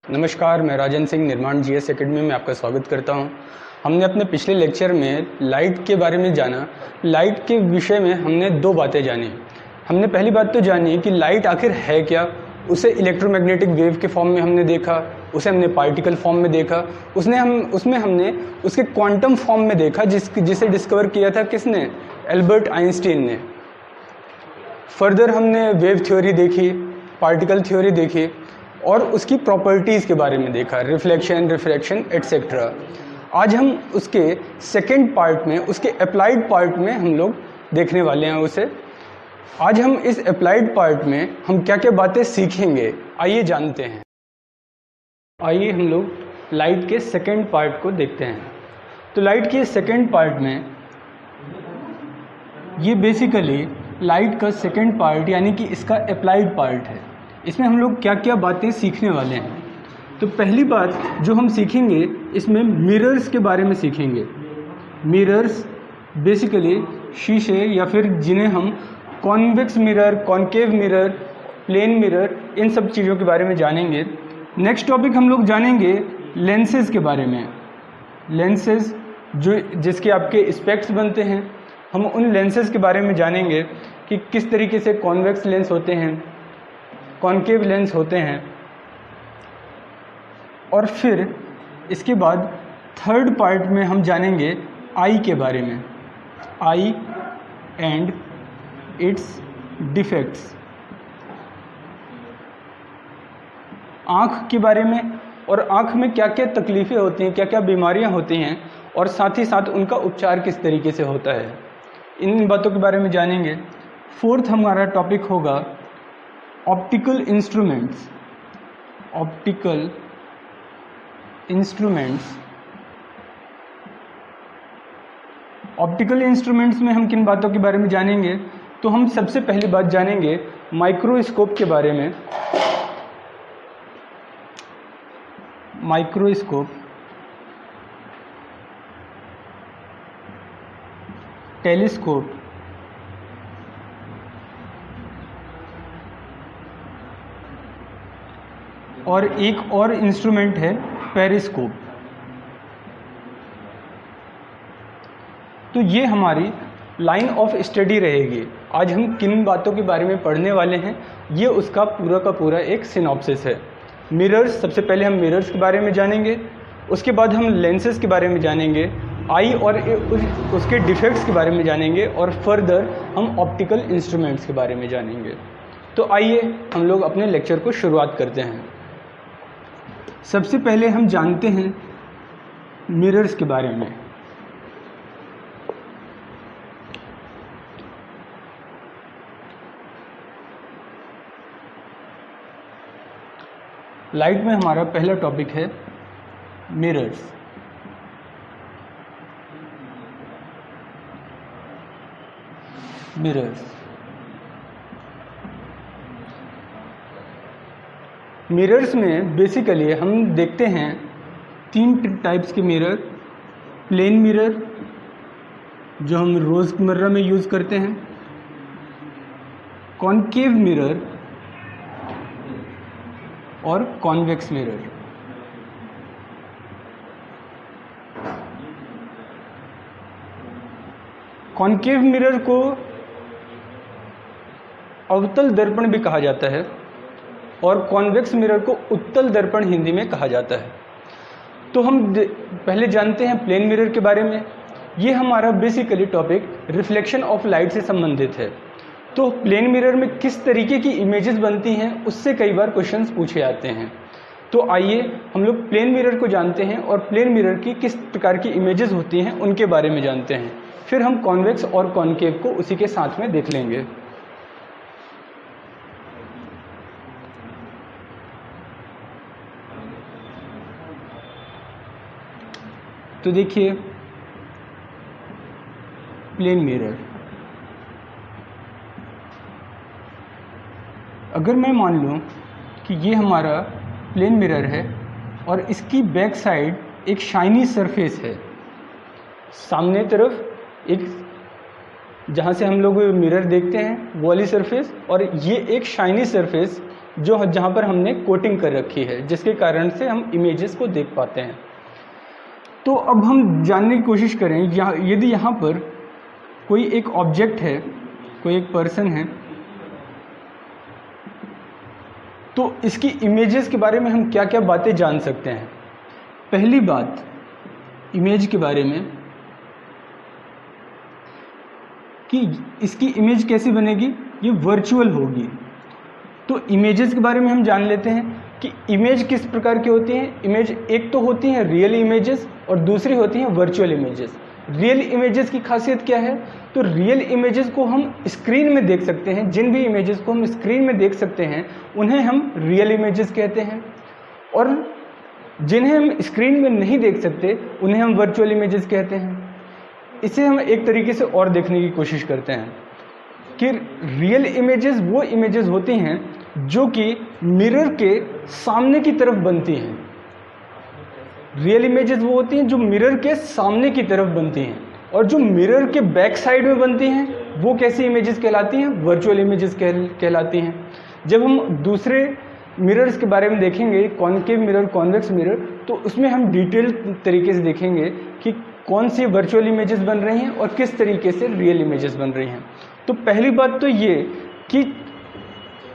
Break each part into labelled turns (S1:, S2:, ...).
S1: नमस्कार, मैं राजन सिंह निर्माण जीएस एकेडमी में आपका स्वागत करता हूं। हमने अपने पिछले लेक्चर में लाइट के बारे में जाना। लाइट के विषय में हमने दो बातें जानी। हमने पहली बात तो जानी कि लाइट आखिर है क्या। उसे इलेक्ट्रोमैग्नेटिक वेव के फॉर्म में हमने देखा, उसे हमने पार्टिकल फॉर्म में देखा, उसमें हमने उसके क्वांटम फॉर्म में देखा, जिसे डिस्कवर किया था किसने? एल्बर्ट आइंस्टीन ने। फर्दर हमने वेव थ्योरी देखी, पार्टिकल थ्योरी देखी और उसकी प्रॉपर्टीज़ के बारे में देखा, रिफ्लेक्शन, रिफ्रैक्शन एटसेट्रा। आज हम उसके सेकेंड पार्ट में, उसके अप्लाइड पार्ट में हम लोग देखने वाले हैं उसे। आज हम इस अप्लाइड पार्ट में हम क्या क्या बातें सीखेंगे, आइए जानते हैं। आइए हम लोग लाइट के सेकेंड पार्ट को देखते हैं। तो लाइट के सेकेंड पार्ट में ये बेसिकली लाइट का सेकेंड पार्ट यानी कि इसका अप्लाइड पार्ट है। इसमें हम लोग क्या क्या बातें सीखने वाले हैं। तो पहली बात जो हम सीखेंगे, इसमें मिरर्स के बारे में सीखेंगे। मिरर्स बेसिकली शीशे, या फिर जिन्हें हम convex mirror, concave mirror, plane mirror, इन सब चीज़ों के बारे में जानेंगे। नेक्स्ट टॉपिक हम लोग जानेंगे लेंसेज के बारे में। लेंसेज जिसके आपके स्पेक्ट्स बनते हैं, हम उन लेंसेज के बारे में जानेंगे कि किस तरीके से कॉन्वेक्स लेंस होते हैं, कॉन्केव लेंस होते हैं। और फिर इसके बाद थर्ड पार्ट में हम जानेंगे आई के बारे में, आई एंड इट्स डिफेक्ट्स, आँख के बारे में, और आँख में क्या क्या तकलीफ़ें होती हैं, क्या क्या बीमारियां होती हैं, और साथ ही साथ उनका उपचार किस तरीके से होता है। इन बातों के बारे में जानेंगे। फोर्थ हमारा टॉपिक होगा optical instruments. Optical instruments, optical instruments में हम किन बातों के बारे में जानेंगे? तो हम सबसे पहली बात जानेंगे माइक्रोस्कोप के बारे में। माइक्रोस्कोप, टेलीस्कोप, और एक और इंस्ट्रूमेंट है पेरिस्कोप। तो ये हमारी लाइन ऑफ स्टडी रहेगी। आज हम किन बातों के बारे में पढ़ने वाले हैं, ये उसका पूरा का पूरा एक सिनॉप्सिस है। मिरर्स, सबसे पहले हम मिरर्स के बारे में जानेंगे। उसके बाद हम लेंसेज के बारे में जानेंगे, आई और उसके डिफेक्ट्स के बारे में जानेंगे, और फर्दर हम ऑप्टिकल इंस्ट्रूमेंट्स के बारे में जानेंगे। तो आइए हम लोग अपने लेक्चर को शुरुआत करते हैं। सबसे पहले हम जानते हैं मिरर्स के बारे में। लाइट में हमारा पहला टॉपिक है मिरर्स। मिरर्स, मिरर्स में बेसिकली हम देखते हैं तीन टाइप्स के मिरर। प्लेन मिरर जो हम रोज़मर्रा में यूज़ करते हैं, कॉन्केव मिरर और कॉन्वेक्स मिरर। कॉन्केव मिरर को अवतल दर्पण भी कहा जाता है और कॉन्वेक्स मिरर को उत्तल दर्पण हिंदी में कहा जाता है। तो हम पहले जानते हैं प्लेन मिरर के बारे में। ये हमारा basically topic reflection of light से संबंधित है। तो प्लेन मिरर में किस तरीके की इमेजेस बनती हैं, उससे कई बार क्वेश्चंस पूछे जाते हैं। तो आइए हम लोग प्लेन मिरर को जानते हैं और प्लेन मिरर की किस प्रकार की इमेजेस होती हैं उनके बारे में जानते हैं। फिर हम कॉन्वेक्स और कॉन्केव को उसी के साथ में देख लेंगे। तो देखिए प्लेन मिरर, अगर मैं मान लूँ कि ये हमारा प्लेन मिरर है और इसकी बैक साइड एक शाइनी सरफेस है, सामने तरफ एक जहाँ से हम लोग मिरर देखते हैं वो वाली सरफेस, और ये एक शाइनी सरफेस जो जहाँ पर हमने कोटिंग कर रखी है, जिसके कारण से हम इमेजेस को देख पाते हैं। तो अब हम जानने की कोशिश करें, यदि यहाँ पर कोई एक ऑब्जेक्ट है, कोई एक पर्सन है, तो इसकी इमेजेस के बारे में हम क्या क्या बातें जान सकते हैं। पहली बात इमेज के बारे में कि इसकी इमेज कैसी बनेगी, ये वर्चुअल होगी। तो इमेजेस के बारे में हम जान लेते हैं कि इमेज किस प्रकार की होती हैं। इमेज एक तो होती हैं रियल इमेजेस और दूसरी होती हैं वर्चुअल इमेजेस। रियल इमेजेस की खासियत क्या है, तो रियल इमेजेस को हम स्क्रीन में देख सकते हैं। जिन भी इमेजेस को हम स्क्रीन में देख सकते हैं उन्हें हम रियल इमेजेस कहते हैं, और जिन्हें हम स्क्रीन में नहीं देख सकते उन्हें हम वर्चुअल इमेजेस कहते हैं। इसे हम एक तरीके से और देखने की कोशिश करते हैं कि रियल इमेजेस वो इमेजेस होती हैं जो कि मिरर के सामने की तरफ बनती हैं। रियल इमेजेस वो होती हैं जो मिरर के सामने की तरफ बनती हैं, और जो मिरर के बैक साइड में बनती हैं वो कैसी इमेजेस कहलाती हैं, वर्चुअल इमेजेस कहलाती हैं। जब हम दूसरे मिरर्स के बारे में देखेंगे, कॉनकेव मिरर, कॉन्वेक्स मिरर, तो उसमें हम डिटेल तरीके से देखेंगे कि कौन सी वर्चुअल इमेजेस बन रही हैं और किस तरीके से रियल इमेजेस बन रही हैं। तो पहली बात तो ये कि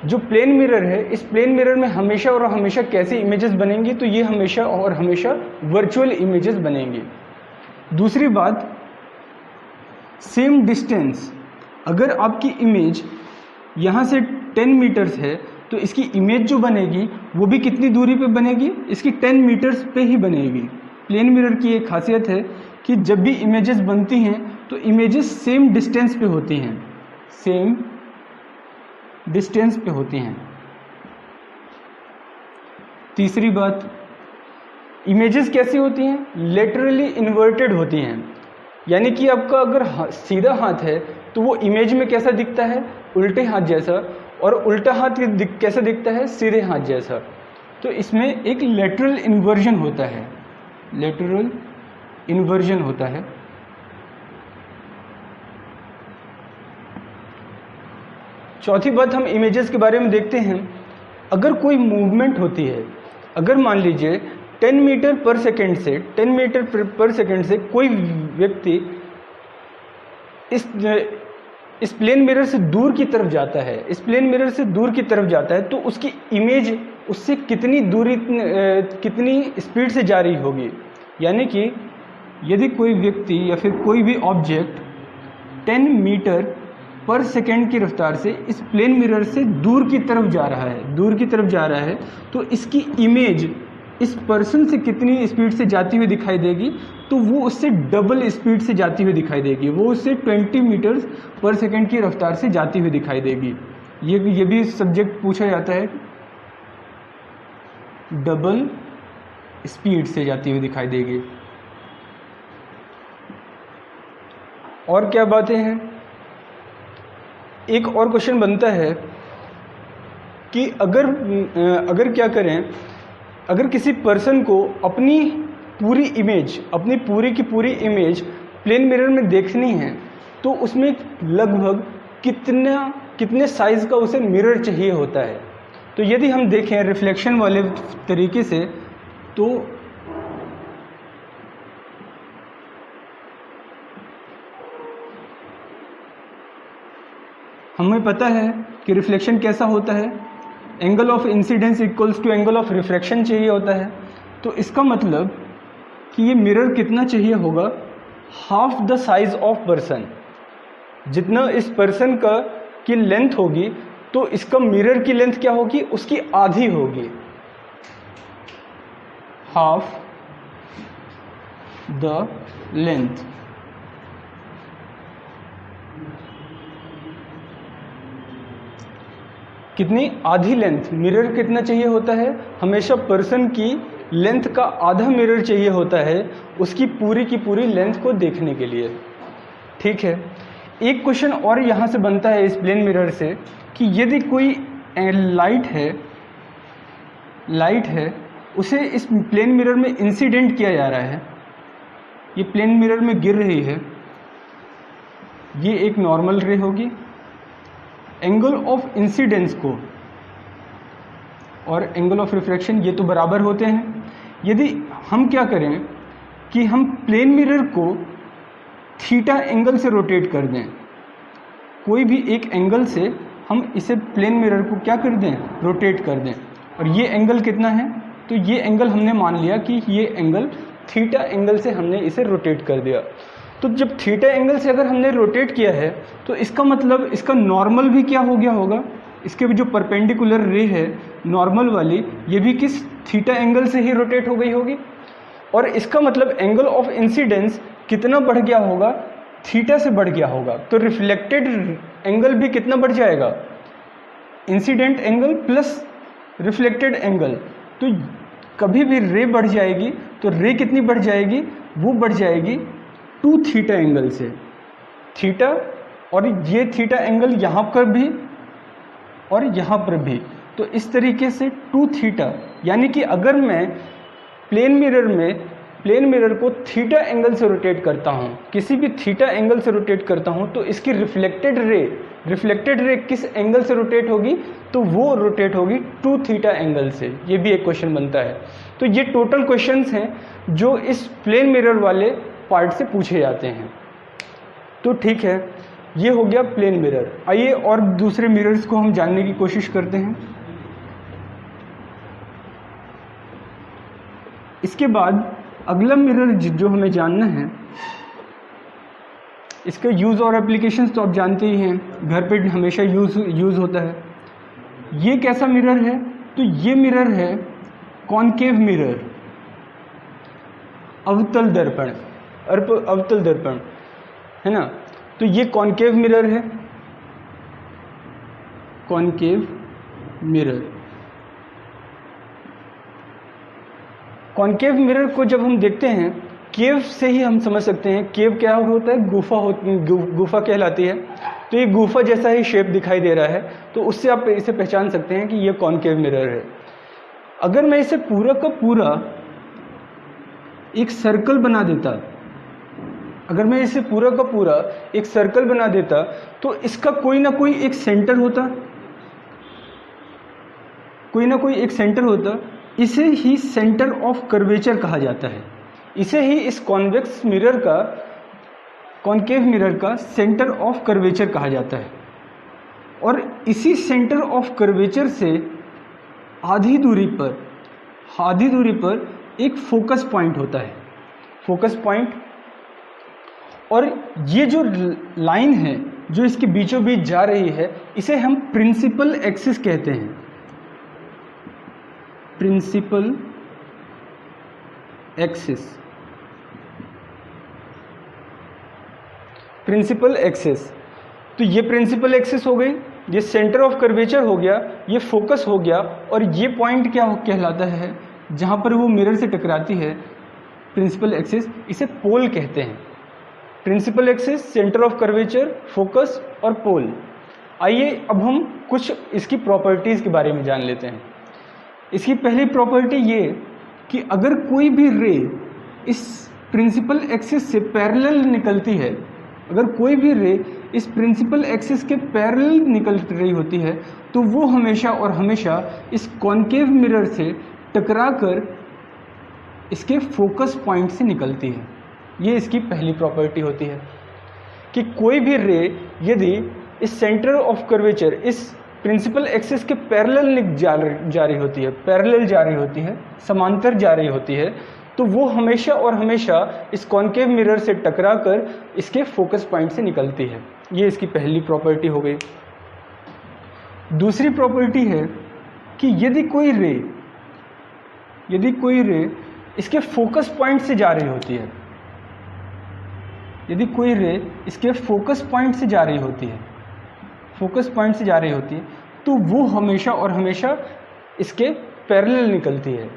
S1: जो प्लेन मिरर है, इस प्लेन मिरर में हमेशा और हमेशा कैसी इमेजेस बनेंगी, तो ये हमेशा और हमेशा वर्चुअल इमेजेस बनेंगी। दूसरी बात, सेम डिस्टेंस, अगर आपकी इमेज यहाँ से 10 मीटर्स है तो इसकी इमेज जो बनेगी वो भी कितनी दूरी पे बनेगी, इसकी 10 मीटर्स पे ही बनेगी। प्लेन मिरर की एक खासियत है कि जब भी इमेजेस बनती हैं तो इमेजेस सेम डिस्टेंस पे होती हैं, सेम डिस्टेंस पे होती हैं। तीसरी बात, इमेजेस कैसी होती हैं, लेटरली इन्वर्टेड होती हैं। यानी कि आपका अगर सीधा हाथ है तो वो इमेज में कैसा दिखता है, उल्टे हाथ जैसा, और उल्टा हाथ कैसा दिखता है, सीधे हाथ जैसा। तो इसमें एक लेटरल इन्वर्जन होता है, लेटरल इन्वर्जन होता है। चौथी बात हम इमेजेस के बारे में देखते हैं, अगर कोई मूवमेंट होती है, अगर मान लीजिए 10 मीटर पर सेकेंड से 10 मीटर पर सेकेंड से कोई व्यक्ति इस प्लेन मिरर से दूर की तरफ जाता है, इस प्लेन मिरर से दूर की तरफ जाता है, तो उसकी इमेज उससे कितनी दूरी, कितनी स्पीड से जा रही होगी। यानी कि यदि कोई व्यक्ति या फिर कोई भी ऑब्जेक्ट 10 मीटर पर सेकेंड की रफ्तार से इस प्लेन मिरर से दूर की तरफ जा रहा है, दूर की तरफ जा रहा है, तो इसकी इमेज इस पर्सन से कितनी स्पीड से जाती हुई दिखाई देगी, तो वो उससे डबल स्पीड से जाती हुई दिखाई देगी, वो उससे 20 मीटर पर सेकेंड की रफ्तार से जाती हुई दिखाई देगी। ये भी सब्जेक्ट पूछा जाता है, डबल स्पीड से जाती हुई दिखाई देगी। और क्या बातें हैं, एक और क्वेश्चन बनता है कि अगर क्या करें, अगर किसी पर्सन को अपनी पूरी इमेज, अपनी पूरी की पूरी इमेज प्लेन मिरर में देखनी है, तो उसमें लगभग कितने साइज़ का उसे मिरर चाहिए होता है। तो यदि हम देखें रिफ्लेक्शन वाले तरीके से, तो हमें पता है कि रिफ्लेक्शन कैसा होता है, angle of incidence equals to angle of refraction चाहिए होता है। तो इसका मतलब कि ये मिरर कितना चाहिए होगा, half the size of person. जितना इस पर्सन की लेंथ होगी, तो इसका मिरर की लेंथ क्या होगी, उसकी आधी होगी, हाफ द लेंथ। कितनी, आधी लेंथ। मिरर कितना चाहिए होता है, हमेशा पर्सन की लेंथ का आधा मिरर चाहिए होता है उसकी पूरी की पूरी लेंथ को देखने के लिए। ठीक है, एक क्वेश्चन और यहाँ से बनता है इस प्लेन मिरर से कि यदि कोई लाइट है उसे इस प्लेन मिरर में इंसिडेंट किया जा रहा है, ये प्लेन मिरर में गिर रही है, ये एक नॉर्मल रे होगी। एंगल ऑफ इंसिडेंस को और एंगल ऑफ रिफ्रैक्शन ये तो बराबर होते हैं। यदि हम क्या करें कि हम प्लेन मिरर को थीटा एंगल से रोटेट कर दें, कोई भी एक एंगल से हम इसे प्लेन मिरर को क्या कर दें, रोटेट कर दें, और ये एंगल कितना है, तो ये एंगल हमने मान लिया कि ये एंगल थीटा एंगल से हमने इसे रोटेट कर दिया। तो जब थीटा एंगल से अगर हमने रोटेट किया है तो इसका मतलब इसका नॉर्मल भी क्या हो गया होगा, इसके भी जो परपेंडिकुलर रे है नॉर्मल वाली, ये भी किस थीटा एंगल से ही रोटेट हो गई होगी, और इसका मतलब एंगल ऑफ इंसिडेंस कितना बढ़ गया होगा, थीटा से बढ़ गया होगा। तो रिफ्लेक्टेड एंगल भी कितना बढ़ जाएगा, incident angle plus reflected angle. तो कभी भी रे बढ़ जाएगी तो रे कितनी बढ़ जाएगी, वो बढ़ जाएगी 2 थीटा एंगल से, थीटा, और ये थीटा एंगल यहाँ पर भी और यहाँ पर भी, तो इस तरीके से 2 थीटा। यानी कि अगर मैं प्लेन मिरर को थीटा एंगल से रोटेट करता हूँ, किसी भी थीटा एंगल से रोटेट करता हूँ, तो इसकी रिफ्लेक्टेड रे किस एंगल से रोटेट होगी, तो वो रोटेट होगी 2 थीटा एंगल से। ये भी एक क्वेश्चन बनता है। तो ये टोटल क्वेश्चंस हैं जो इस प्लेन मिरर वाले पार्ट से पूछे जाते हैं। तो ठीक है, ये हो गया प्लेन मिरर। आइए और दूसरे मिरर्स को हम जानने की कोशिश करते हैं। इसके बाद अगला मिरर जो हमें जानना है, इसका यूज़ और एप्लीकेशंस तो आप जानते ही हैं, घर पे हमेशा यूज़ होता है। ये कैसा मिरर है, तो ये मिरर है कॉनकेव मिरर, अवतल दर्पण है ना। तो ये कॉनकेव मिरर है, कॉनकेव मिरर। कॉनकेव मिरर को जब हम देखते हैं, केव से ही हम समझ सकते हैं। केव क्या होता है, गुफा कहलाती है। तो ये गुफा जैसा ही शेप दिखाई दे रहा है, तो उससे आप इसे पहचान सकते हैं कि ये कॉनकेव मिरर है। अगर मैं इसे पूरा का पूरा एक सर्कल बना देता, अगर मैं इसे पूरा का पूरा एक सर्कल बना देता, तो इसका कोई ना कोई एक सेंटर होता, इसे ही सेंटर ऑफ कर्वेचर कहा जाता है। इसे ही इस कॉनकेव मिरर का सेंटर ऑफ कर्वेचर कहा जाता है। और इसी सेंटर ऑफ कर्वेचर से आधी दूरी पर एक फोकस पॉइंट होता है, फोकस पॉइंट। और ये जो लाइन है जो इसके बीचों बीच जा रही है, इसे हम प्रिंसिपल एक्सिस कहते हैं, प्रिंसिपल एक्सिस। तो ये प्रिंसिपल एक्सिस हो गई, ये सेंटर ऑफ कर्वेचर हो गया, ये फोकस हो गया, और ये पॉइंट क्या कहलाता है, जहाँ पर वो मिरर से टकराती है, प्रिंसिपल एक्सिस, इसे पोल कहते हैं। Principal axis, centre of curvature, focus और पोल। आइए अब हम कुछ इसकी प्रॉपर्टीज़ के बारे में जान लेते हैं। इसकी पहली प्रॉपर्टी ये कि अगर कोई भी रे इस प्रिंसिपल एक्सिस से पैरेलल निकलती है, अगर कोई भी रे इस प्रिंसिपल एक्सिस के पैरेलल निकल रही होती है, तो वो हमेशा और हमेशा इस कॉनकेव मिरर से टकराकर इसके फोकस पॉइंट से निकलती है। ये इसकी पहली प्रॉपर्टी होती है कि कोई भी रे यदि इस सेंटर ऑफ कर्वेचर, इस प्रिंसिपल एक्सिस के पैरेलल जा रही होती है, समांतर जा रही होती है, तो वो हमेशा और हमेशा इस कॉनकेव मिरर से टकराकर इसके फोकस पॉइंट से निकलती है। ये इसकी पहली प्रॉपर्टी हो गई। दूसरी प्रॉपर्टी है कि यदि कोई रे इसके फोकस पॉइंट से जा रही होती है, यदि कोई रे इसके फोकस पॉइंट से जा रही होती है, तो वो हमेशा और हमेशा इसके पैरेलल निकलती है।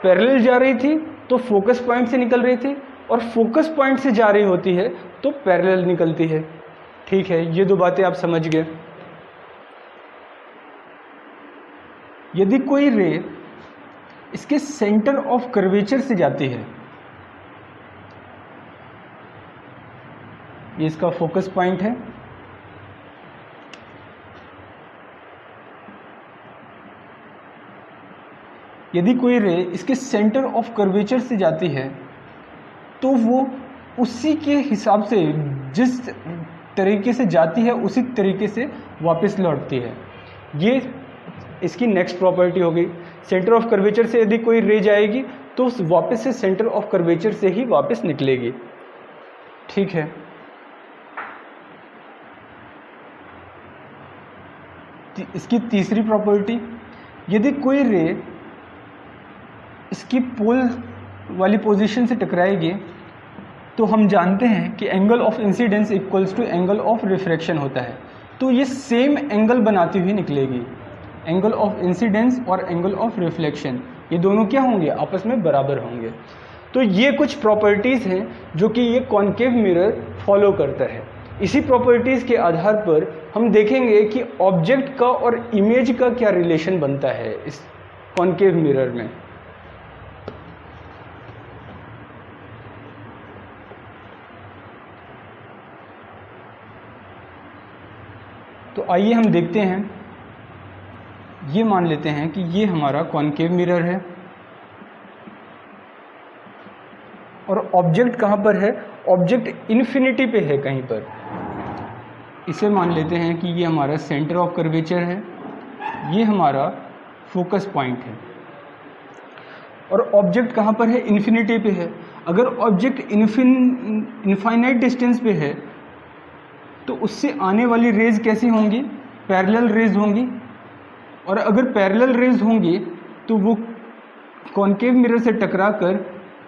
S1: पैरेलल जा रही थी तो फोकस पॉइंट से निकल रही थी, और फोकस पॉइंट से जा रही होती है तो पैरेलल निकलती है। ठीक है, ये दो बातें आप समझ गए। यदि कोई रे इसके सेंटर ऑफ कर्वेचर से जाती है, ये इसका फोकस पॉइंट है, यदि कोई रे इसके सेंटर ऑफ कर्वेचर से जाती है तो वो उसी के हिसाब से, जिस तरीके से जाती है उसी तरीके से वापस लौटती है। ये इसकी नेक्स्ट प्रॉपर्टी होगी। सेंटर ऑफ कर्वेचर से यदि कोई रे जाएगी तो वापस से सेंटर ऑफ कर्वेचर से ही वापस निकलेगी। ठीक है, इसकी तीसरी प्रॉपर्टी, यदि कोई रे इसकी पोल वाली पोजीशन से टकराएगी तो हम जानते हैं कि angle of incidence equals to angle of refraction होता है, तो ये सेम एंगल बनाती हुई निकलेगी। एंगल ऑफ इंसिडेंस और एंगल ऑफ रिफ्लेक्शन ये दोनों क्या होंगे, आपस में बराबर होंगे। तो ये कुछ प्रॉपर्टीज़ हैं जो कि ये कॉन्केव मिरर फॉलो करता है। इसी प्रॉपर्टीज़ के आधार पर हम देखेंगे कि ऑब्जेक्ट का और इमेज का क्या रिलेशन बनता है इस कॉन्केव मिरर में। तो आइए हम देखते हैं, ये मान लेते हैं कि ये हमारा कॉन्केव मिरर है और ऑब्जेक्ट कहाँ पर है, ऑब्जेक्ट इन्फिनिटी पे है कहीं पर। इसे मान लेते हैं कि ये हमारा सेंटर ऑफ कर्वेचर है, ये हमारा फोकस पॉइंट है और ऑब्जेक्ट कहाँ पर है, इन्फिनिटी पे है। अगर ऑब्जेक्ट इनफाइनाइट डिस्टेंस पे है तो उससे आने वाली रेज कैसी होंगी, पैरेलल रेज होंगी, और अगर पैरेलल रेज होंगी तो वो कॉन्केव मिरर से टकराकर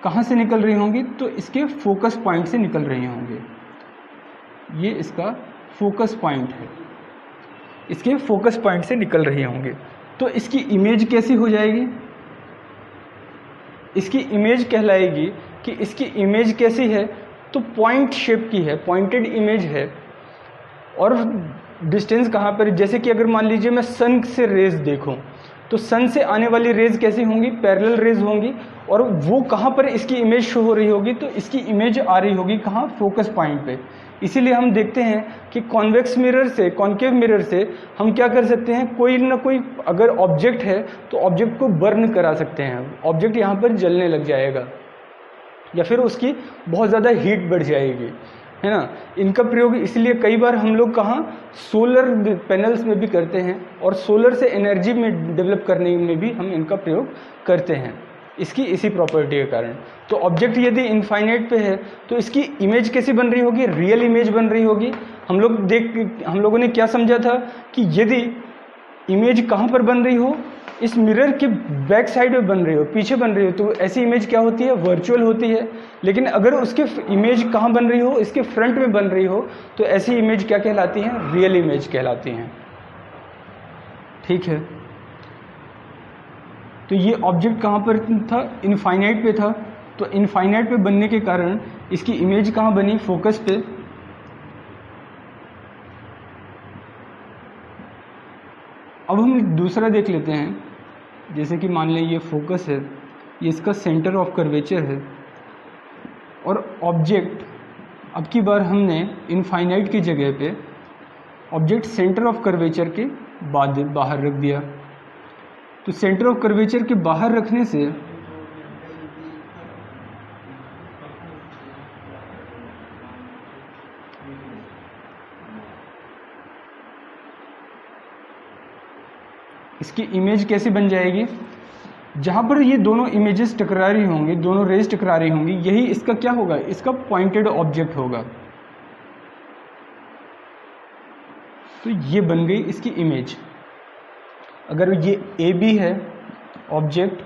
S1: कहाँ से निकल रही होंगी, तो इसके फोकस पॉइंट से निकल रही होंगी। ये इसका फोकस पॉइंट है, इसके फोकस पॉइंट से निकल रही होंगी। तो इसकी इमेज कैसी हो जाएगी, इसकी इमेज कहलाएगी कि इसकी इमेज कैसी है, तो पॉइंट शेप की है, पॉइंटेड इमेज है। और डिस्टेंस कहाँ पर, जैसे कि अगर मान लीजिए मैं सन से रेज देखूं तो सन से आने वाली रेज कैसी होंगी, पैरेलल रेज होंगी, और वो कहाँ पर इसकी इमेज शो हो रही होगी, तो इसकी इमेज आ रही होगी कहाँ, फोकस पॉइंट पे। इसीलिए हम देखते हैं कि कॉन्वेक्स मिरर से, कॉन्केव मिरर से हम क्या कर सकते हैं, कोई ना कोई अगर ऑब्जेक्ट है तो ऑब्जेक्ट को बर्न करा सकते हैं। ऑब्जेक्ट यहाँ पर जलने लग जाएगा या फिर उसकी बहुत ज़्यादा हीट बढ़ जाएगी, है ना। इनका प्रयोग इसलिए कई बार हम लोग कहाँ, सोलर पैनल्स में भी करते हैं और सोलर से एनर्जी में डेवलप करने में भी हम इनका प्रयोग करते हैं, इसकी इसी प्रॉपर्टी के कारण। तो ऑब्जेक्ट यदि इनफाइनाइट पे है तो इसकी इमेज कैसी बन रही होगी, रियल इमेज बन रही होगी। हम लोगों ने क्या समझा था कि यदि इमेज कहाँ पर बन रही हो, इस मिरर के बैक साइड में बन रही हो, पीछे बन रही हो, तो ऐसी इमेज क्या होती है, वर्चुअल होती है। लेकिन अगर उसके इमेज कहाँ बन रही हो, इसके फ्रंट में बन रही हो, तो ऐसी इमेज क्या कहलाती हैं, रियल इमेज कहलाती हैं। ठीक है, तो ये ऑब्जेक्ट कहाँ पर था, इनफाइनाइट पे था, तो इनफाइनाइट पे बनने के कारण इसकी इमेज कहाँ बनी, फोकस पे। अब हम दूसरा देख लेते हैं, जैसे कि मान लें ये फोकस है, ये इसका सेंटर ऑफ कर्वेचर है, और ऑब्जेक्ट अब की बार हमने इनफाइनाइट की जगह पे ऑब्जेक्ट सेंटर ऑफ कर्वेचर के बाद बाहर रख दिया। तो सेंटर ऑफ कर्वेचर के बाहर रखने से इसकी इमेज कैसी बन जाएगी, जहाँ पर ये दोनों इमेजेस टकरा रही होंगी, दोनों रेज टकरा रही होंगी, यही इसका क्या होगा, इसका पॉइंटेड ऑब्जेक्ट होगा। तो ये बन गई इसकी इमेज। अगर ये ए बी है ऑब्जेक्ट,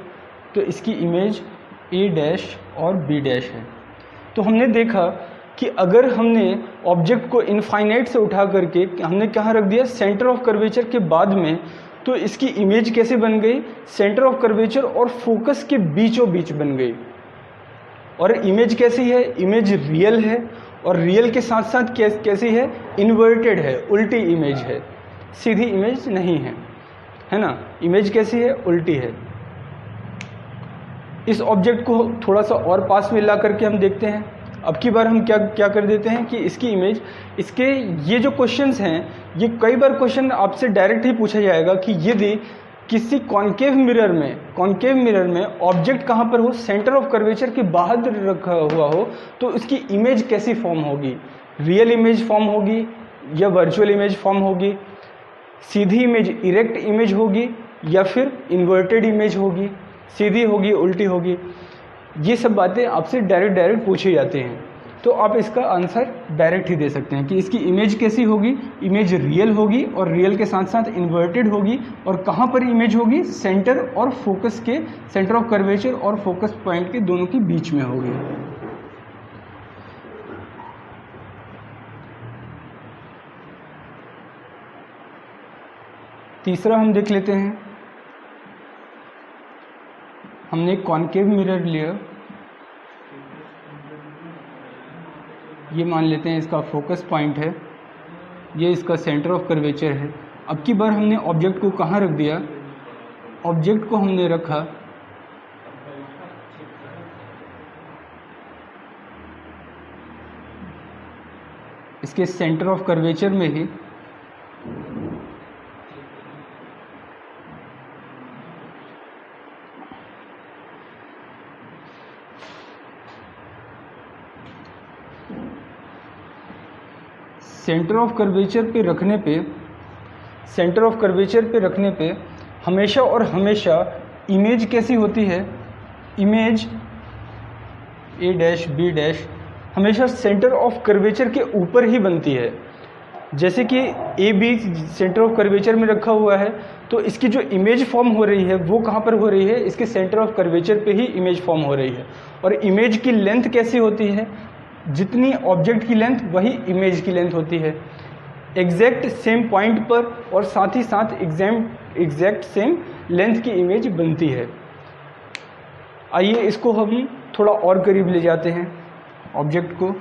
S1: तो इसकी इमेज ए डैश और बी डैश है। तो हमने देखा कि अगर हमने ऑब्जेक्ट को इनफाइनाइट से उठा करके हमने कहाँ रख दिया, सेंटर ऑफ कर्वेचर के बाद में, तो इसकी इमेज कैसे बन गई, सेंटर ऑफ कर्वेचर और फोकस के बीचों बीच बन गई। और इमेज कैसी है, इमेज रियल है, और रियल के साथ साथ कैसी है, इन्वर्टेड है, उल्टी इमेज है, सीधी इमेज नहीं है, है ना। इमेज कैसी है, उल्टी है। इस ऑब्जेक्ट को थोड़ा सा और पास में ला करके हम देखते हैं। अब की बार हम क्या कर देते हैं कि इसकी इमेज, इसके ये जो क्वेश्चंस हैं, ये कई बार क्वेश्चन आपसे डायरेक्ट ही पूछा जाएगा कि यदि किसी कॉन्केव मिरर में ऑब्जेक्ट कहाँ पर हो, सेंटर ऑफ कर्वेचर के बाहर रखा हुआ हो, तो उसकी इमेज कैसी फॉर्म होगी, रियल इमेज फॉर्म होगी या वर्चुअल इमेज फॉर्म होगी, सीधी इमेज इरेक्ट इमेज होगी या फिर इन्वर्टेड इमेज होगी, सीधी होगी उल्टी होगी। ये सब बातें आपसे डायरेक्ट पूछी जाती हैं, तो आप इसका आंसर डायरेक्ट ही दे सकते हैं कि इसकी इमेज कैसी होगी, इमेज रियल होगी और रियल के साथ साथ इन्वर्टेड होगी, और कहाँ पर इमेज होगी, सेंटर और फोकस के, सेंटर ऑफ कर्वेचर और फोकस पॉइंट के दोनों के बीच में होगी। तीसरा हम देख लेते हैं। हमने एक कॉन्केव मिरर लिया, ये मान लेते हैं इसका फोकस पॉइंट है, ये इसका सेंटर ऑफ कर्वेचर है। अब की बार हमने ऑब्जेक्ट को कहाँ रख दिया, ऑब्जेक्ट को हमने रखा इसके सेंटर ऑफ कर्वेचर में ही, सेंटर ऑफ कर्वेचर पे रखने पे हमेशा और हमेशा इमेज कैसी होती है, image A dash B dash हमेशा सेंटर ऑफ कर्वेचर के ऊपर ही बनती है। जैसे कि A B centre of curvature में रखा हुआ है, तो इसकी जो इमेज फॉर्म हो रही है वो कहाँ पर हो रही है, इसके सेंटर ऑफ कर्वेचर पे ही इमेज फॉर्म हो रही है। और इमेज की लेंथ कैसी होती है, जितनी ऑब्जेक्ट की लेंथ वही इमेज की लेंथ होती है, एग्जैक्ट सेम पॉइंट पर, और साथ ही साथ एग्जैक्ट सेम लेंथ की इमेज बनती है। आइए इसको हम थोड़ा और करीब ले जाते हैं ऑब्जेक्ट को,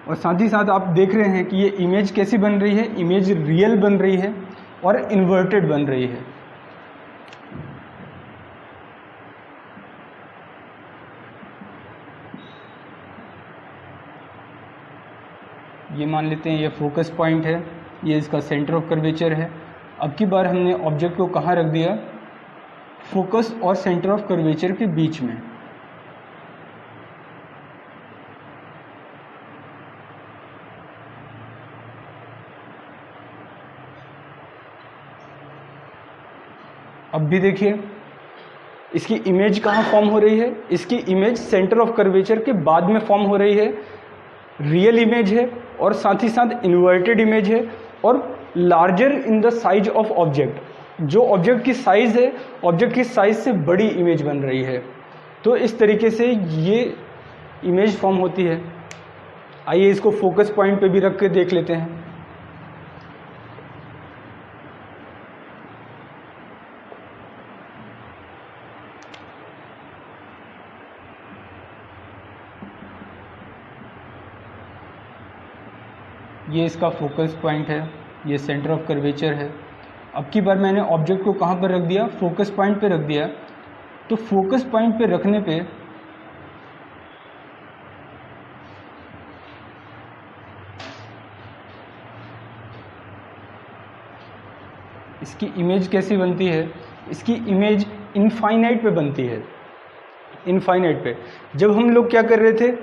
S1: और साथ ही साथ आप देख रहे हैं कि ये इमेज कैसी बन रही है, इमेज रियल बन रही है और इन्वर्टेड बन रही है। ये मान लेते हैं ये फोकस पॉइंट है, ये इसका सेंटर ऑफ कर्वेचर है। अब की बार हमने ऑब्जेक्ट को कहाँ रख दिया, फोकस और सेंटर ऑफ कर्वेचर के बीच में। अब भी देखिए इसकी इमेज कहाँ फॉर्म हो रही है, इसकी इमेज सेंटर ऑफ कर्वेचर के बाद में फॉर्म हो रही है, रियल इमेज है और साथ ही साथ इन्वर्टेड इमेज है, और larger in the size of object, जो ऑब्जेक्ट की साइज है, ऑब्जेक्ट की साइज से बड़ी इमेज बन रही है। तो इस तरीके से ये इमेज फॉर्म होती है। आइए इसको फोकस पॉइंट पे भी रख के देख लेते हैं। ये इसका फोकस पॉइंट है, ये सेंटर ऑफ कर्वेचर है। अब की बार मैंने ऑब्जेक्ट को कहाँ पर रख दिया, फोकस पॉइंट पे रख दिया। तो फोकस पॉइंट पे रखने पे इसकी इमेज कैसी बनती है, इसकी इमेज इनफाइनाइट पे बनती है, इनफाइनाइट पे। जब हम लोग क्या कर रहे थे,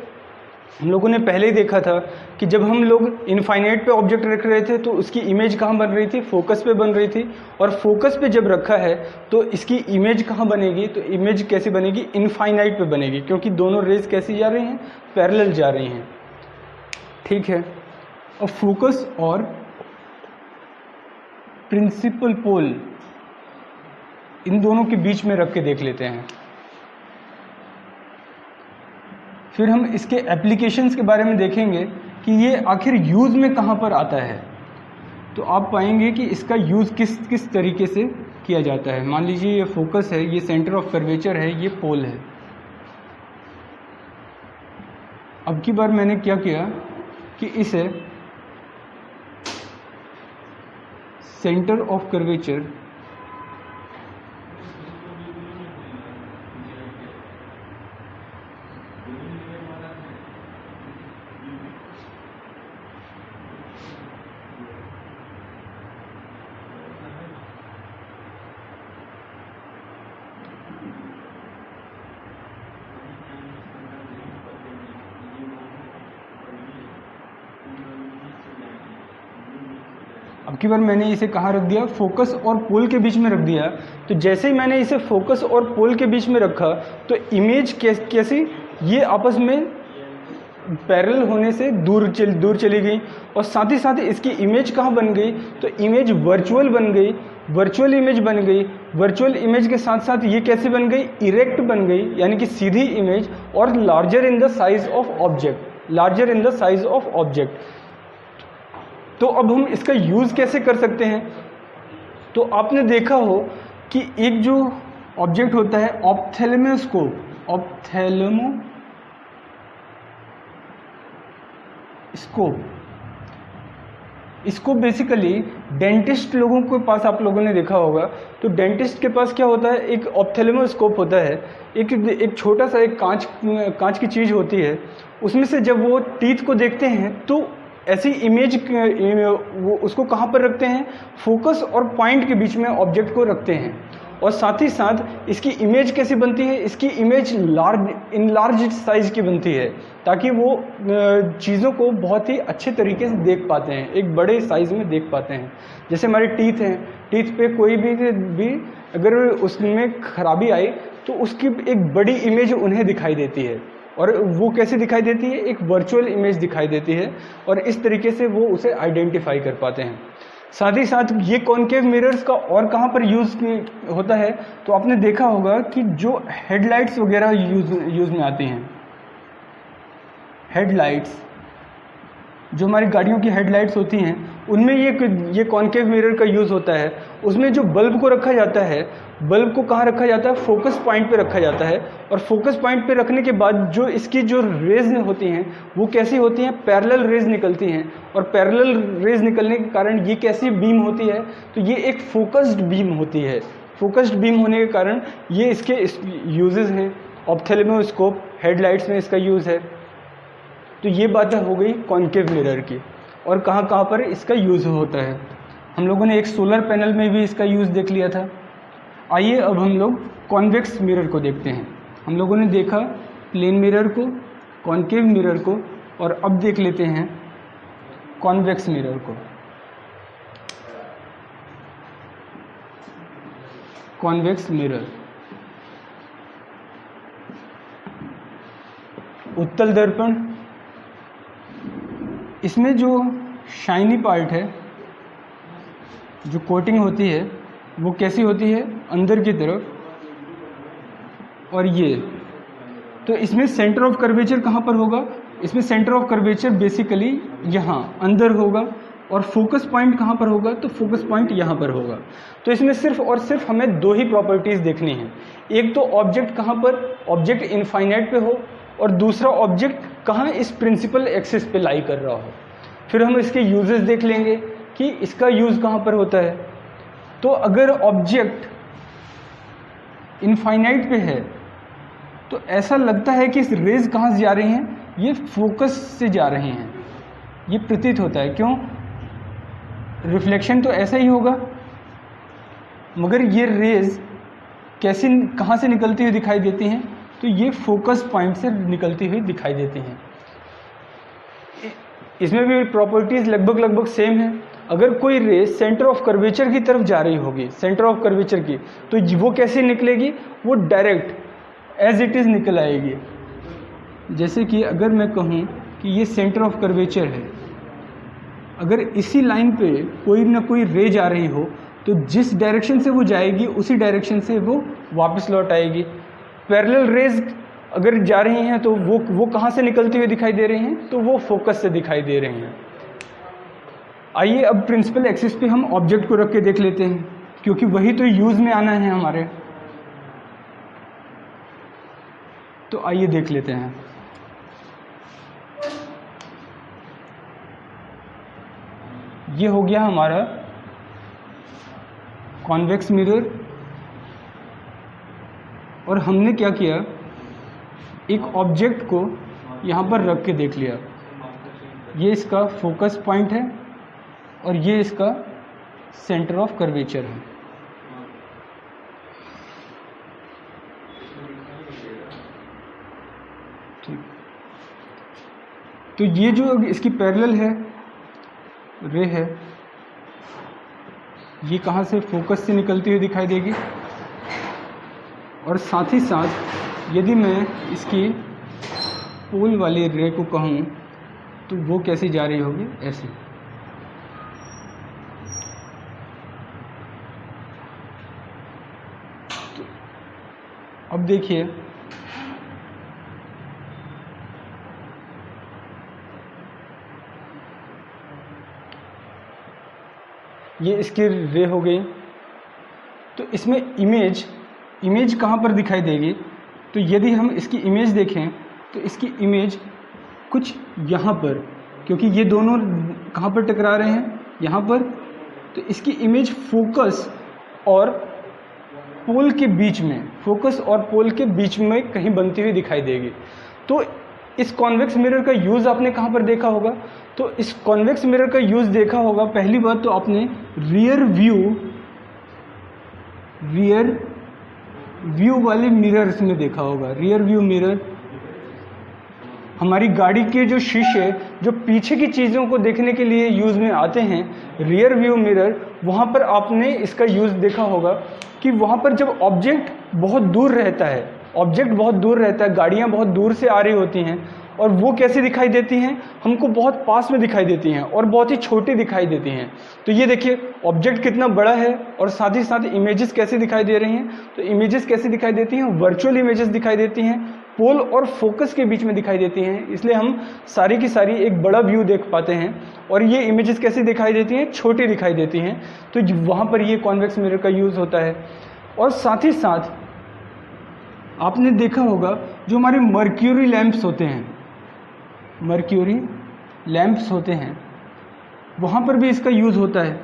S1: हम लोगों ने पहले ही देखा था कि जब हम लोग इनफाइनाइट पे ऑब्जेक्ट रख रहे थे तो उसकी इमेज कहाँ बन रही थी, फोकस पे बन रही थी। और फोकस पे जब रखा है तो इसकी इमेज कहाँ बनेगी, तो इमेज कैसी बनेगी, इनफाइनाइट पे बनेगी, क्योंकि दोनों रेज कैसी जा रही हैं, पैरेलल जा रही हैं। ठीक है, और फोकस और प्रिंसिपल पोल इन दोनों के बीच में रख के देख लेते हैं। फिर हम इसके एप्लीकेशंस के बारे में देखेंगे कि ये आखिर यूज़ में कहाँ पर आता है। तो आप पाएंगे कि इसका यूज़ किस तरीके से किया जाता है। मान लीजिए ये फोकस है, ये सेंटर ऑफ कर्वेचर है, ये पोल है। अब की बार मैंने क्या किया कि इसे सेंटर ऑफ कर्वेचर अब की बार मैंने इसे कहाँ रख दिया, फोकस और पोल के बीच में रख दिया। तो जैसे ही मैंने इसे फोकस और पोल के बीच में रखा तो इमेज कैसी, ये आपस में पैरेलल होने से दूर चली गई, और साथ ही साथ इसकी इमेज कहाँ बन गई, तो इमेज वर्चुअल बन गई, वर्चुअल इमेज बन गई। वर्चुअल इमेज के साथ साथ ये कैसे बन गई, इरेक्ट बन गई, यानी कि सीधी इमेज, और larger in the size of object, larger in the size of object. तो अब हम इसका यूज़ कैसे कर सकते हैं, तो आपने देखा हो कि एक जो ऑब्जेक्ट होता है ऑप्थेल्मोस्कोप, इसको बेसिकली डेंटिस्ट लोगों के पास आप लोगों ने देखा होगा। तो डेंटिस्ट के पास क्या होता है, एक ऑप्थेल्मोस्कोप होता है, एक छोटा सा एक कांच की चीज़ होती है, उसमें से जब वो टीथ को देखते हैं तो ऐसी इमेज वो उसको कहाँ पर रखते हैं, फोकस और पॉइंट के बीच में ऑब्जेक्ट को रखते हैं। और साथ ही साथ इसकी इमेज कैसी बनती है, इसकी इमेज लार्ज साइज की बनती है, ताकि वो चीज़ों को बहुत ही अच्छे तरीके से देख पाते हैं, एक बड़े साइज में देख पाते हैं। जैसे हमारे टीथ हैं, टीथ पे कोई भी अगर उसमें खराबी आई तो उसकी एक बड़ी इमेज उन्हें दिखाई देती है, और वो कैसे दिखाई देती है, एक वर्चुअल इमेज दिखाई देती है, और इस तरीके से वो उसे आइडेंटिफाई कर पाते हैं। साथ ही साथ ये कॉनकेव मिरर्स का और कहाँ पर यूज़ होता है, तो आपने देखा होगा कि जो हेडलाइट्स वगैरह यूज़ में आती हैं, हेडलाइट्स जो हमारी गाड़ियों की हेडलाइट्स होती हैं, उनमें ये कॉनकेव मिरर का यूज़ होता है। उसमें जो बल्ब को रखा जाता है, बल्ब को कहाँ रखा जाता है, फोकस पॉइंट पे रखा जाता है, और फोकस पॉइंट पे रखने के बाद जो इसकी जो रेज होती हैं वो कैसी होती हैं, पैरेलल रेज निकलती हैं, और पैरेलल रेज निकलने के कारण ये कैसी बीम होती है, तो ये एक फोकस्ड बीम होती है। फोकस्ड बीम होने के कारण ये इसके यूजेस हैं, ऑप्थेल्मोस्कोप हेडलाइट्स में इसका यूज़ है। तो ये बातें हो गई कॉनकेव मिरर की, और कहाँ कहाँ पर इसका यूज़ होता है। हम लोगों ने एक सोलर पैनल में भी इसका यूज़ देख लिया था। आइए अब हम लोग कॉन्वेक्स मिरर को देखते हैं। हम लोगों ने देखा प्लेन मिरर को, कॉनकेव मिरर को, और अब देख लेते हैं कॉन्वेक्स मिरर को। कॉन्वेक्स मिरर, उत्तल दर्पण, इसमें जो शाइनी पार्ट है, जो कोटिंग होती है, वो कैसी होती है, अंदर की तरफ, और ये तो इसमें सेंटर ऑफ कर्वेचर कहाँ पर होगा, इसमें सेंटर ऑफ कर्वेचर बेसिकली यहाँ अंदर होगा, और फोकस पॉइंट कहाँ पर होगा, तो फोकस पॉइंट यहाँ पर होगा। तो इसमें सिर्फ और सिर्फ हमें दो ही प्रॉपर्टीज़ देखनी है, एक तो ऑब्जेक्ट कहाँ पर, ऑब्जेक्ट इनफाइनाइट पे हो, और दूसरा ऑब्जेक्ट कहाँ इस प्रिंसिपल एक्सिस पे लाई कर रहा हो। फिर हम इसके यूजेस देख लेंगे कि इसका यूज़ कहाँ पर होता है। तो अगर ऑब्जेक्ट इनफाइनाइट पे है तो ऐसा लगता है कि इस रेज कहाँ से जा रही हैं, ये फोकस से जा रही हैं, ये प्रतीत होता है। क्यों, रिफ्लेक्शन तो ऐसा ही होगा, मगर ये रेज कैसे कहाँ से निकलती हुई दिखाई देती हैं, तो ये फोकस पॉइंट से निकलती हुई दिखाई देती हैं। इसमें भी प्रॉपर्टीज़ लगभग सेम है। अगर कोई रे सेंटर ऑफ कर्वेचर की तरफ जा रही होगी, सेंटर ऑफ कर्वेचर की, तो वो कैसे निकलेगी, वो डायरेक्ट एज इट इज़ निकल आएगी। जैसे कि अगर मैं कहूँ कि ये सेंटर ऑफ कर्वेचर है, अगर इसी लाइन पे कोई ना कोई रे जा रही हो तो जिस डायरेक्शन से वो जाएगी उसी डायरेक्शन से वो वापस लौट आएगी। पैरेलल रेज अगर जा रही हैं तो वो कहाँ से निकलती हुई दिखाई दे रही हैं, तो वो फोकस से दिखाई दे रही हैं। आइए अब प्रिंसिपल एक्सिस पे हम ऑब्जेक्ट को रख के देख लेते हैं, क्योंकि वही तो यूज़ में आना है हमारे। तो आइए देख लेते हैं। ये हो गया हमारा कॉन्वेक्स मिरर, और हमने क्या किया, एक ऑब्जेक्ट को यहाँ पर रख के देख लिया। ये इसका फोकस पॉइंट है और ये इसका सेंटर ऑफ कर्वेचर है। ठीक, तो ये जो इसकी पैरेलल है रे है, ये कहाँ से फोकस से निकलती हुई दिखाई देगी, और साथ ही साथ यदि मैं इसकी पोल वाली रे को कहूँ तो वो कैसे जा रही होगी, ऐसे। तो अब देखिए ये इसकी रे हो गई। तो इसमें इमेज कहाँ पर दिखाई देगी, तो यदि हम इसकी इमेज देखें तो इसकी इमेज कुछ यहाँ पर, क्योंकि ये दोनों कहाँ पर टकरा रहे हैं, यहाँ पर। तो इसकी इमेज फोकस और पोल के बीच में, फोकस और पोल के बीच में कहीं बनती हुई दिखाई देगी। तो इस कॉन्वेक्स मिरर का यूज़ आपने कहाँ पर देखा होगा, तो इस कॉन्वेक्स मिरर का यूज़ देखा होगा पहली बात तो आपने रियर व्यू वाले मिरर्स में देखा होगा। रियर व्यू मिरर हमारी गाड़ी के जो शीशे जो पीछे की चीज़ों को देखने के लिए यूज़ में आते हैं, रियर व्यू मिरर, वहाँ पर आपने इसका यूज़ देखा होगा कि वहाँ पर जब ऑब्जेक्ट बहुत दूर रहता है, गाड़ियाँ बहुत दूर से आ रही होती हैं, और वो कैसे दिखाई देती हैं, हमको बहुत पास में दिखाई देती हैं और बहुत ही छोटी दिखाई देती हैं। तो ये देखिए ऑब्जेक्ट कितना बड़ा है, और साथ ही साथ इमेजेस कैसे दिखाई दे रही हैं, तो इमेजेस कैसे दिखाई देती हैं, वर्चुअल इमेजेस दिखाई देती हैं, पोल और फोकस के बीच में दिखाई देती हैं, इसलिए हम सारी की सारी एक बड़ा व्यू देख पाते हैं। और ये इमेजेस कैसे दिखाई देती हैं, छोटी दिखाई देती हैं। तो वहाँ पर ये कॉन्वेक्स मिरर का यूज़ होता है। और साथ ही साथ आपने देखा होगा जो हमारे मर्क्यूरी लैंप्स होते हैं, वहाँ पर भी इसका यूज़ होता है।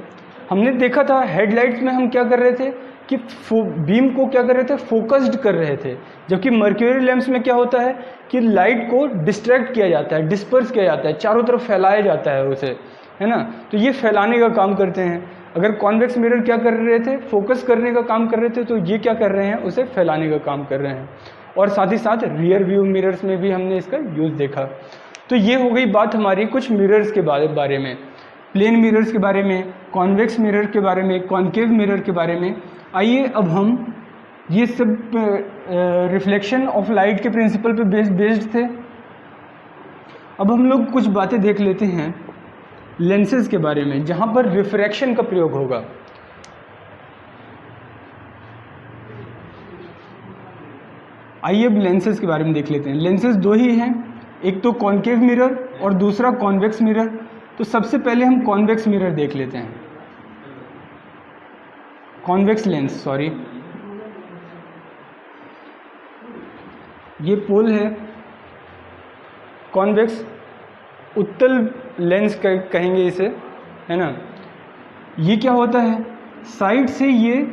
S1: हमने देखा था हेडलाइट्स में हम क्या कर रहे थे कि बीम को क्या कर रहे थे, फोकस्ड कर रहे थे, जबकि मर्क्यूरी लैंप्स में क्या होता है कि लाइट को डिस्ट्रैक्ट किया जाता है, डिस्पर्स किया जाता है, चारों तरफ फैलाया जाता है उसे, है ना। तो ये फैलाने का काम करते हैं। अगर कॉन्वेक्स मिरर क्या कर रहे थे, फोकस करने का काम कर रहे थे, तो ये क्या कर रहे हैं, उसे फैलाने का काम कर रहे हैं। और साथ ही साथ रियर व्यू मिरर्स में भी हमने इसका यूज़ देखा। तो ये हो गई बात हमारी कुछ मिरर्स के बारे में, प्लेन मिरर्स के बारे में, कॉन्वेक्स मिरर के बारे में, कॉन्केव मिरर के बारे में। आइए अब हम ये सब रिफ्लेक्शन ऑफ लाइट के प्रिंसिपल पे बेस्ड थे। अब हम लोग कुछ बातें देख लेते हैं लेंसेज के बारे में, जहाँ पर रिफ्रैक्शन का प्रयोग होगा। आइए अब लेंसेज के बारे में देख लेते हैं। लेंसेज दो ही हैं, एक तो कॉन्केव मिरर और दूसरा कॉन्वेक्स मिरर। तो सबसे पहले हम कॉन्वेक्स मिरर देख लेते हैं, कॉन्वेक्स लेंस, सॉरी, ये पोल है। कॉन्वेक्स उत्तल लेंस कहेंगे इसे, है ना। ये क्या होता है, साइड से ये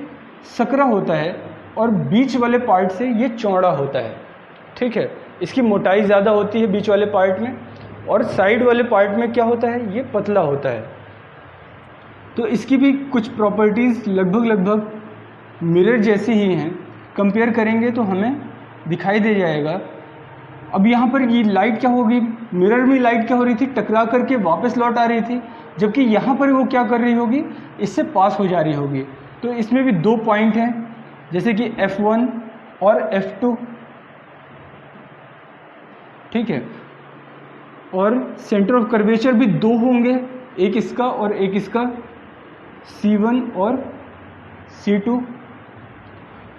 S1: सकरा होता है और बीच वाले पार्ट से ये चौड़ा होता है, ठीक है। इसकी मोटाई ज़्यादा होती है बीच वाले पार्ट में, और साइड वाले पार्ट में क्या होता है, ये पतला होता है। तो इसकी भी कुछ प्रॉपर्टीज़ लगभग मिरर जैसी ही हैं, कंपेयर करेंगे तो हमें दिखाई दे जाएगा। अब यहाँ पर ये लाइट क्या होगी, मिरर में लाइट क्या हो रही थी, टकरा करके वापस लौट आ रही थी, जबकि यहाँ पर वो क्या कर रही होगी, इससे पास हो जा रही होगी। तो इसमें भी दो पॉइंट हैं, जैसे कि F1 और F2, ठीक है। और सेंटर ऑफ कर्वेचर भी दो होंगे, एक इसका और एक इसका, C1 और C2।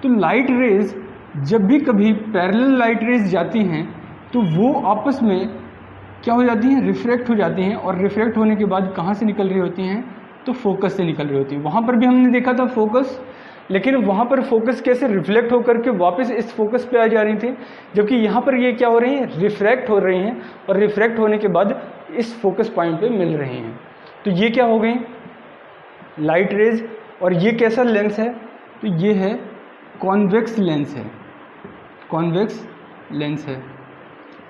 S1: तो लाइट रेज जब भी कभी पैरेलल लाइट रेज जाती हैं तो वो आपस में क्या हो जाती हैं, रिफ्रैक्ट हो जाती हैं, और रिफ्रैक्ट होने के बाद कहाँ से निकल रही होती हैं, तो फोकस से निकल रही होती हैं। वहाँ पर भी हमने देखा था फोकस, लेकिन वहाँ पर फोकस कैसे रिफ्लेक्ट होकर के वापस इस फोकस पे आ जा रही थी, जबकि यहाँ पर ये क्या हो रही हैं, रिफ्रैक्ट हो रही हैं, और रिफ्रैक्ट होने के बाद इस फोकस पॉइंट पे मिल रही हैं। तो ये क्या हो गई, लाइट रेज। और ये कैसा लेंस है, तो ये है कॉन्वेक्स लेंस है, कॉन्वेक्स लेंस है,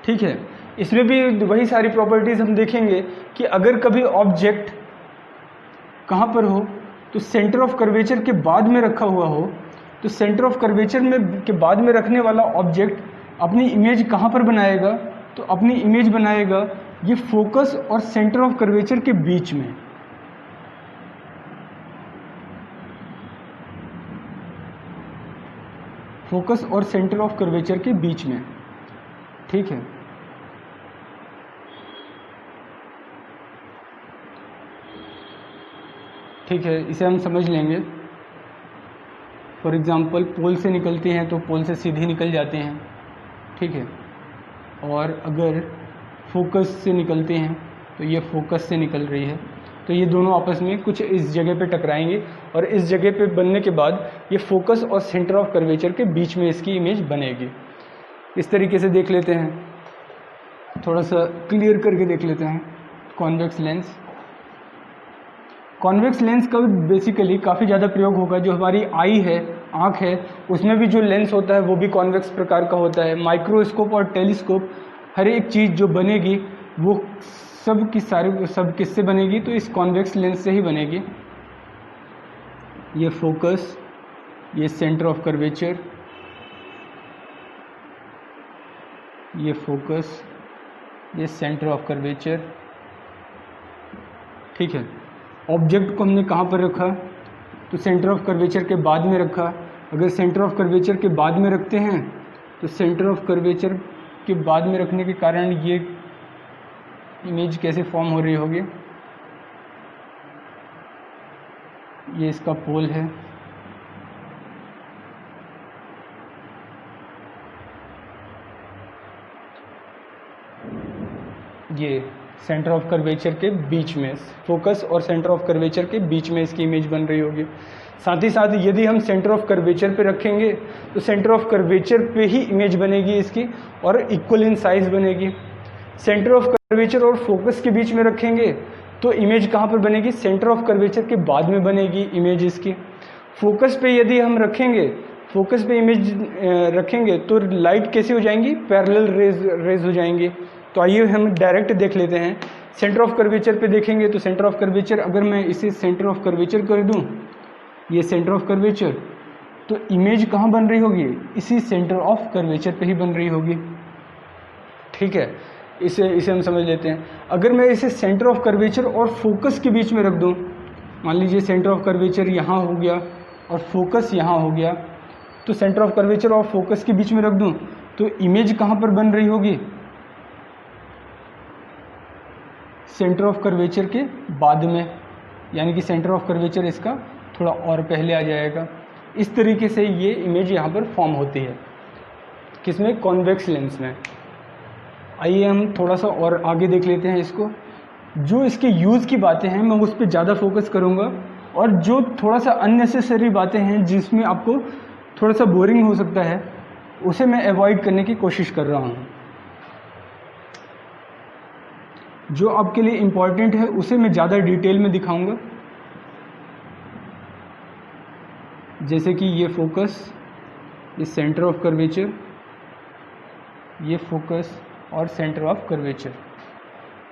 S1: ठीक है। इसमें भी वही सारी प्रॉपर्टीज़ हम देखेंगे कि अगर कभी ऑब्जेक्ट कहाँ पर हो, तो सेंटर ऑफ कर्वेचर के बाद में रखा हुआ हो, तो सेंटर ऑफ कर्वेचर में के बाद में रखने वाला ऑब्जेक्ट अपनी इमेज कहाँ पर बनाएगा, तो अपनी इमेज बनाएगा ये फोकस और सेंटर ऑफ कर्वेचर के बीच में, फोकस और सेंटर ऑफ कर्वेचर के बीच में। ठीक है, ठीक है, इसे हम समझ लेंगे। फॉर एग्ज़ाम्पल पोल से निकलती हैं तो पोल से सीधी निकल जाते हैं। ठीक है, और अगर फोकस से निकलते हैं तो ये फोकस से निकल रही है, तो ये दोनों आपस में कुछ इस जगह पे टकराएंगे और इस जगह पे बनने के बाद ये फोकस और सेंटर ऑफ कर्वेचर के बीच में इसकी इमेज बनेगी। इस तरीके से देख लेते हैं, थोड़ा सा क्लियर करके देख लेते हैं। कॉन्वेक्स लेंस, कॉन्वेक्स लेंस का बेसिकली काफ़ी ज़्यादा प्रयोग होगा। जो हमारी आई है, आँख है, उसमें भी जो लेंस होता है वो भी कॉन्वेक्स प्रकार का होता है। माइक्रोस्कोप और टेलीस्कोप, हर एक चीज़ जो बनेगी वो सब की सारी सब किससे बनेगी, तो इस कॉन्वेक्स लेंस से ही बनेगी। ये फोकस, ये सेंटर ऑफ कर्वेचर, ये फोकस, ये सेंटर ऑफ कर्वेचर। ठीक है, ऑब्जेक्ट को हमने कहाँ पर रखा, तो सेंटर ऑफ कर्वेचर के बाद में रखा। अगर सेंटर ऑफ कर्वेचर के बाद में रखते हैं तो सेंटर ऑफ कर्वेचर के बाद में रखने के कारण ये इमेज कैसे फॉर्म हो रही होगी। ये इसका पोल है, ये सेंटर ऑफ कर्वेचर के बीच में, फोकस और सेंटर ऑफ कर्वेचर के बीच में इसकी इमेज बन रही होगी। साथ ही साथ यदि हम सेंटर ऑफ कर्वेचर पे रखेंगे तो सेंटर ऑफ कर्वेचर पे ही इमेज बनेगी इसकी और इक्वल इन साइज बनेगी। सेंटर ऑफ कर्वेचर और फोकस के बीच में रखेंगे तो इमेज कहाँ पर बनेगी, सेंटर ऑफ कर्वेचर के बाद में बनेगी इमेज इसकी। फोकस पे यदि हम रखेंगे, फोकस पे इमेज रखेंगे तो लाइट कैसी हो जाएंगी, पैरेलल रेज हो जाएंगी। तो आइए हम डायरेक्ट देख लेते हैं। सेंटर ऑफ कर्वेचर पे देखेंगे तो सेंटर ऑफ कर्वेचर, अगर मैं इसे सेंटर ऑफ कर्वेचर कर दूं, ये सेंटर ऑफ कर्वेचर, तो इमेज कहाँ बन रही होगी, इसी सेंटर ऑफ कर्वेचर पे ही बन रही होगी। ठीक है, इसे हम समझ लेते हैं। अगर मैं इसे सेंटर ऑफ कर्वेचर और फोकस के बीच में रख दूं, मान लीजिए सेंटर ऑफ कर्वेचर यहाँ हो गया और फोकस यहाँ हो गया, तो सेंटर ऑफ कर्वेचर और फोकस के बीच में रख दूं तो इमेज कहाँ पर बन रही होगी, सेंटर ऑफ कर्वेचर के बाद में, यानी कि सेंटर ऑफ कर्वेचर इसका थोड़ा और पहले आ जाएगा। इस तरीके से ये इमेज यहाँ पर फॉर्म होती है, किसमें, कॉन्वेक्स लेंस में। आइए हम थोड़ा सा और आगे देख लेते हैं इसको। जो इसके यूज़ की बातें हैं मैं उस पर ज़्यादा फोकस करूँगा, और जो थोड़ा सा अननेसेसरी बातें हैं जिसमें आपको थोड़ा सा बोरिंग हो सकता है, उसे मैं अवॉइड करने की कोशिश कर रहा हूँ। जो आपके लिए इम्पॉर्टेंट है उसे मैं ज़्यादा डिटेल में दिखाऊंगा, जैसे कि ये फोकस, ये सेंटर ऑफ कर्वेचर, ये फोकस और सेंटर ऑफ कर्वेचर।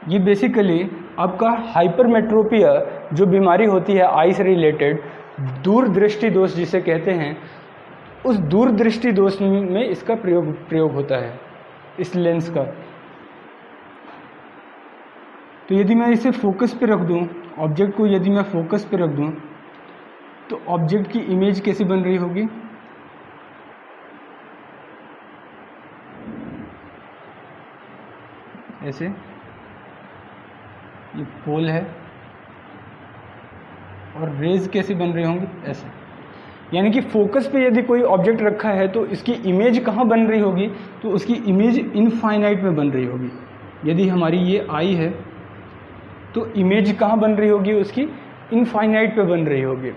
S1: ये बेसिकली आपका हाइपरमेट्रोपिया जो बीमारी होती है आई से रिलेटेड, दूरदृष्टि दोष जिसे कहते हैं, उस दूरदृष्टि दोष में इसका प्रयोग होता है, इस लेंस का। तो यदि मैं इसे फोकस पे रख दूं, ऑब्जेक्ट को यदि मैं फोकस पे रख दूं, तो ऑब्जेक्ट की इमेज कैसी बन रही होगी, ऐसे। ये पोल है और रेज कैसी बन रही होंगी, ऐसे। यानी कि फोकस पे यदि कोई ऑब्जेक्ट रखा है तो इसकी इमेज कहाँ बन रही होगी, तो उसकी इमेज इनफाइनाइट में बन रही होगी। यदि हमारी ये आई है तो इमेज कहाँ बन रही होगी, उसकी इनफाइनाइट पे बन रही होगी।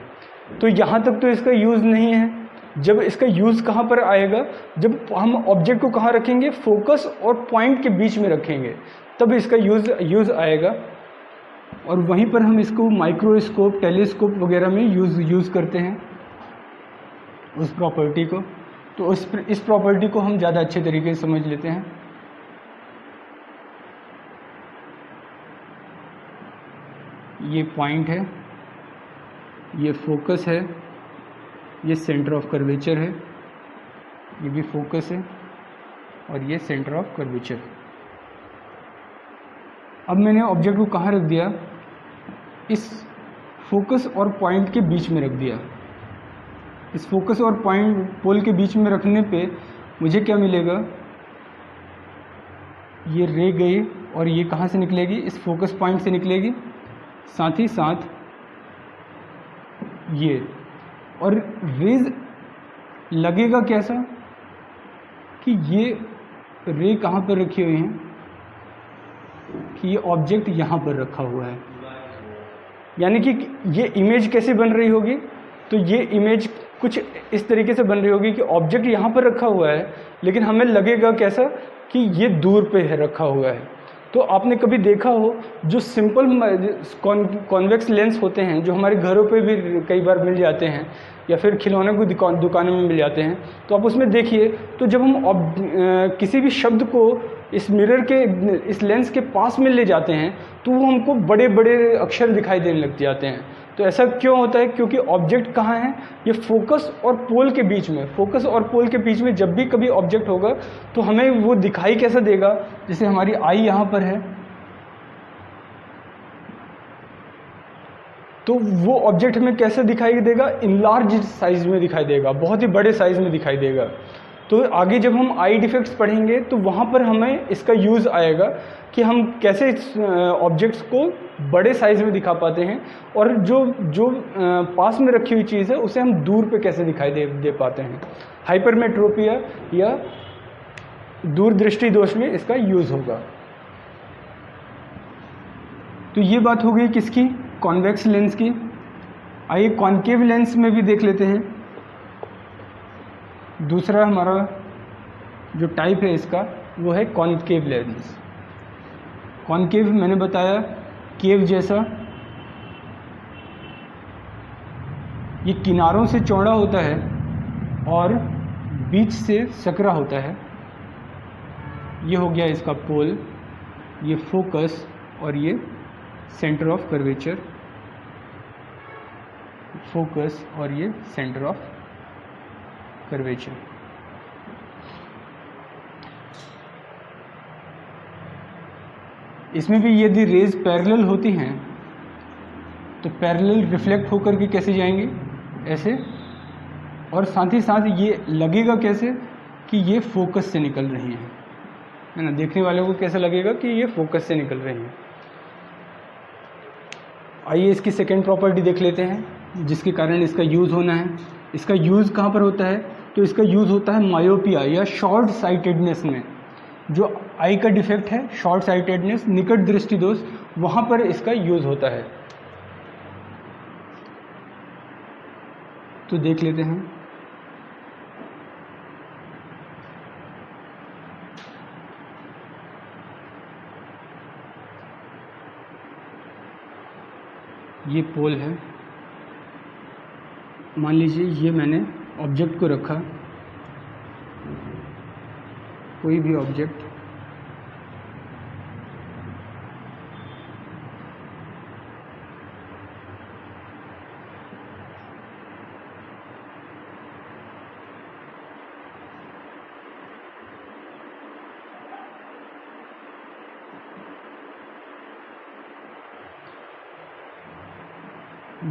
S1: तो यहाँ तक तो इसका यूज़ नहीं है। जब इसका यूज़ कहाँ पर आएगा, जब हम ऑब्जेक्ट को कहाँ रखेंगे, फोकस और पॉइंट के बीच में रखेंगे, तब इसका यूज़ आएगा। और वहीं पर हम इसको माइक्रोस्कोप, टेलीस्कोप वगैरह में यूज़ करते हैं उस प्रॉपर्टी को। तो इस प्रॉपर्टी को हम ज़्यादा अच्छे तरीके से समझ लेते हैं। ये पॉइंट है, ये फोकस है, ये सेंटर ऑफ कर्वेचर है, ये भी फोकस है और ये सेंटर ऑफ कर्वेचर। अब मैंने ऑब्जेक्ट को कहाँ रख दिया, इस फोकस और पॉइंट के बीच में रख दिया। इस फोकस और पॉइंट पोल के बीच में रखने पे मुझे क्या मिलेगा, ये रे गई और ये कहाँ से निकलेगी, इस फोकस पॉइंट से निकलेगी, साथ ही साथ ये, और रेज लगेगा कैसा कि ये रे कहाँ पर रखी हुई हैं कि ये ऑब्जेक्ट यहाँ पर रखा हुआ है। यानी कि ये इमेज कैसे बन रही होगी, तो ये इमेज कुछ इस तरीके से बन रही होगी कि ऑब्जेक्ट यहाँ पर रखा हुआ है लेकिन हमें लगेगा कैसा कि ये दूर पे है रखा हुआ है। तो आपने कभी देखा हो जो सिंपल कॉन्वेक्स लेंस होते हैं जो हमारे घरों पे भी कई बार मिल जाते हैं या फिर खिलौने की दुकानों में मिल जाते हैं, तो आप उसमें देखिए तो जब हम किसी भी शब्द को इस मिरर के इस लेंस के पास में ले जाते हैं तो वो हमको बड़े बड़े अक्षर दिखाई देने लग जाते हैं। तो ऐसा क्यों होता है, क्योंकि ऑब्जेक्ट कहाँ है, ये फोकस और पोल के बीच में, फोकस और पोल के बीच में जब भी कभी ऑब्जेक्ट होगा तो हमें वो दिखाई कैसा देगा, जैसे हमारी आई यहाँ पर है तो वो ऑब्जेक्ट हमें कैसे दिखाई देगा, इनलार्ज साइज में दिखाई देगा, बहुत ही बड़े साइज में दिखाई देगा। तो आगे जब हम आई डिफेक्ट्स पढ़ेंगे तो वहाँ पर हमें इसका यूज़ आएगा कि हम कैसे ऑब्जेक्ट्स को बड़े साइज में दिखा पाते हैं और जो पास में रखी हुई चीज़ है उसे हम दूर पे कैसे दिखाई दे पाते हैं। हाइपरमेट्रोपिया या दूरदृष्टि दोष में इसका यूज़ होगा। तो ये बात हो गई किसकी, कॉन्वेक्स लेंस की। आइए कॉनकेव लेंस में भी देख लेते हैं। दूसरा हमारा जो टाइप है इसका वो है कॉनकेव लेंस। कॉनकेव मैंने बताया केव जैसा, ये किनारों से चौड़ा होता है और बीच से सकरा होता है। ये हो गया इसका पोल, ये फोकस और ये सेंटर ऑफ कर्वेचर, फोकस और ये सेंटर ऑफ कर्वेचर। इसमें भी यदि रेज पैरेलल होती हैं तो पैरेलल रिफ्लेक्ट होकर के कैसे जाएंगी, ऐसे, और साथ ही साथ ये लगेगा कैसे कि ये फोकस से निकल रही हैं, है ना। देखने वाले को कैसा लगेगा कि ये फोकस से निकल रही हैं। आइए इसकी सेकेंड प्रॉपर्टी देख लेते हैं जिसके कारण इसका यूज़ होना है। इसका यूज़ कहाँ पर होता है, तो इसका यूज़ होता है मायोपिया या शॉर्ट साइटेडनेस में। जो आई का डिफेक्ट है शॉर्ट साइटेडनेस, निकट दृष्टि दोष, वहाँ पर इसका यूज़ होता है। तो देख लेते हैं। ये पोल है, मान लीजिए ये मैंने ऑब्जेक्ट को रखा, कोई भी ऑब्जेक्ट,